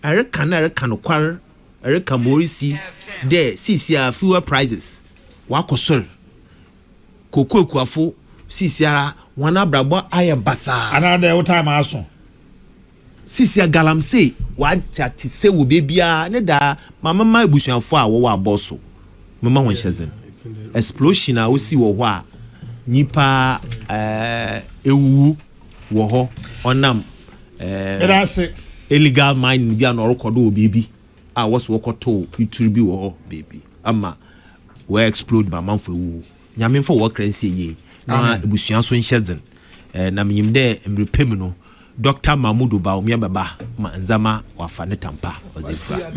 areka na areka no kwar areka morisi there sisi fewer prizes wakosol kokokuafo sisiara wana brabo ayembasa another what time aso sisia galamse watati se wo bebia ne da mama ebusuafo a wo aboso mama won hyezen explosion a osi wo ho a nipa ewu wo ho onam illegal mining bia no rekodo obibi a woso wokoto ituru bi wo ho baby ama we explode ma manfo wu nyame fo wo kransie ye na ebusua so nhyezen na menyim de mrepem no Dr. Mahmudu ba umya baba ma nzama wafa ne tampa ozefra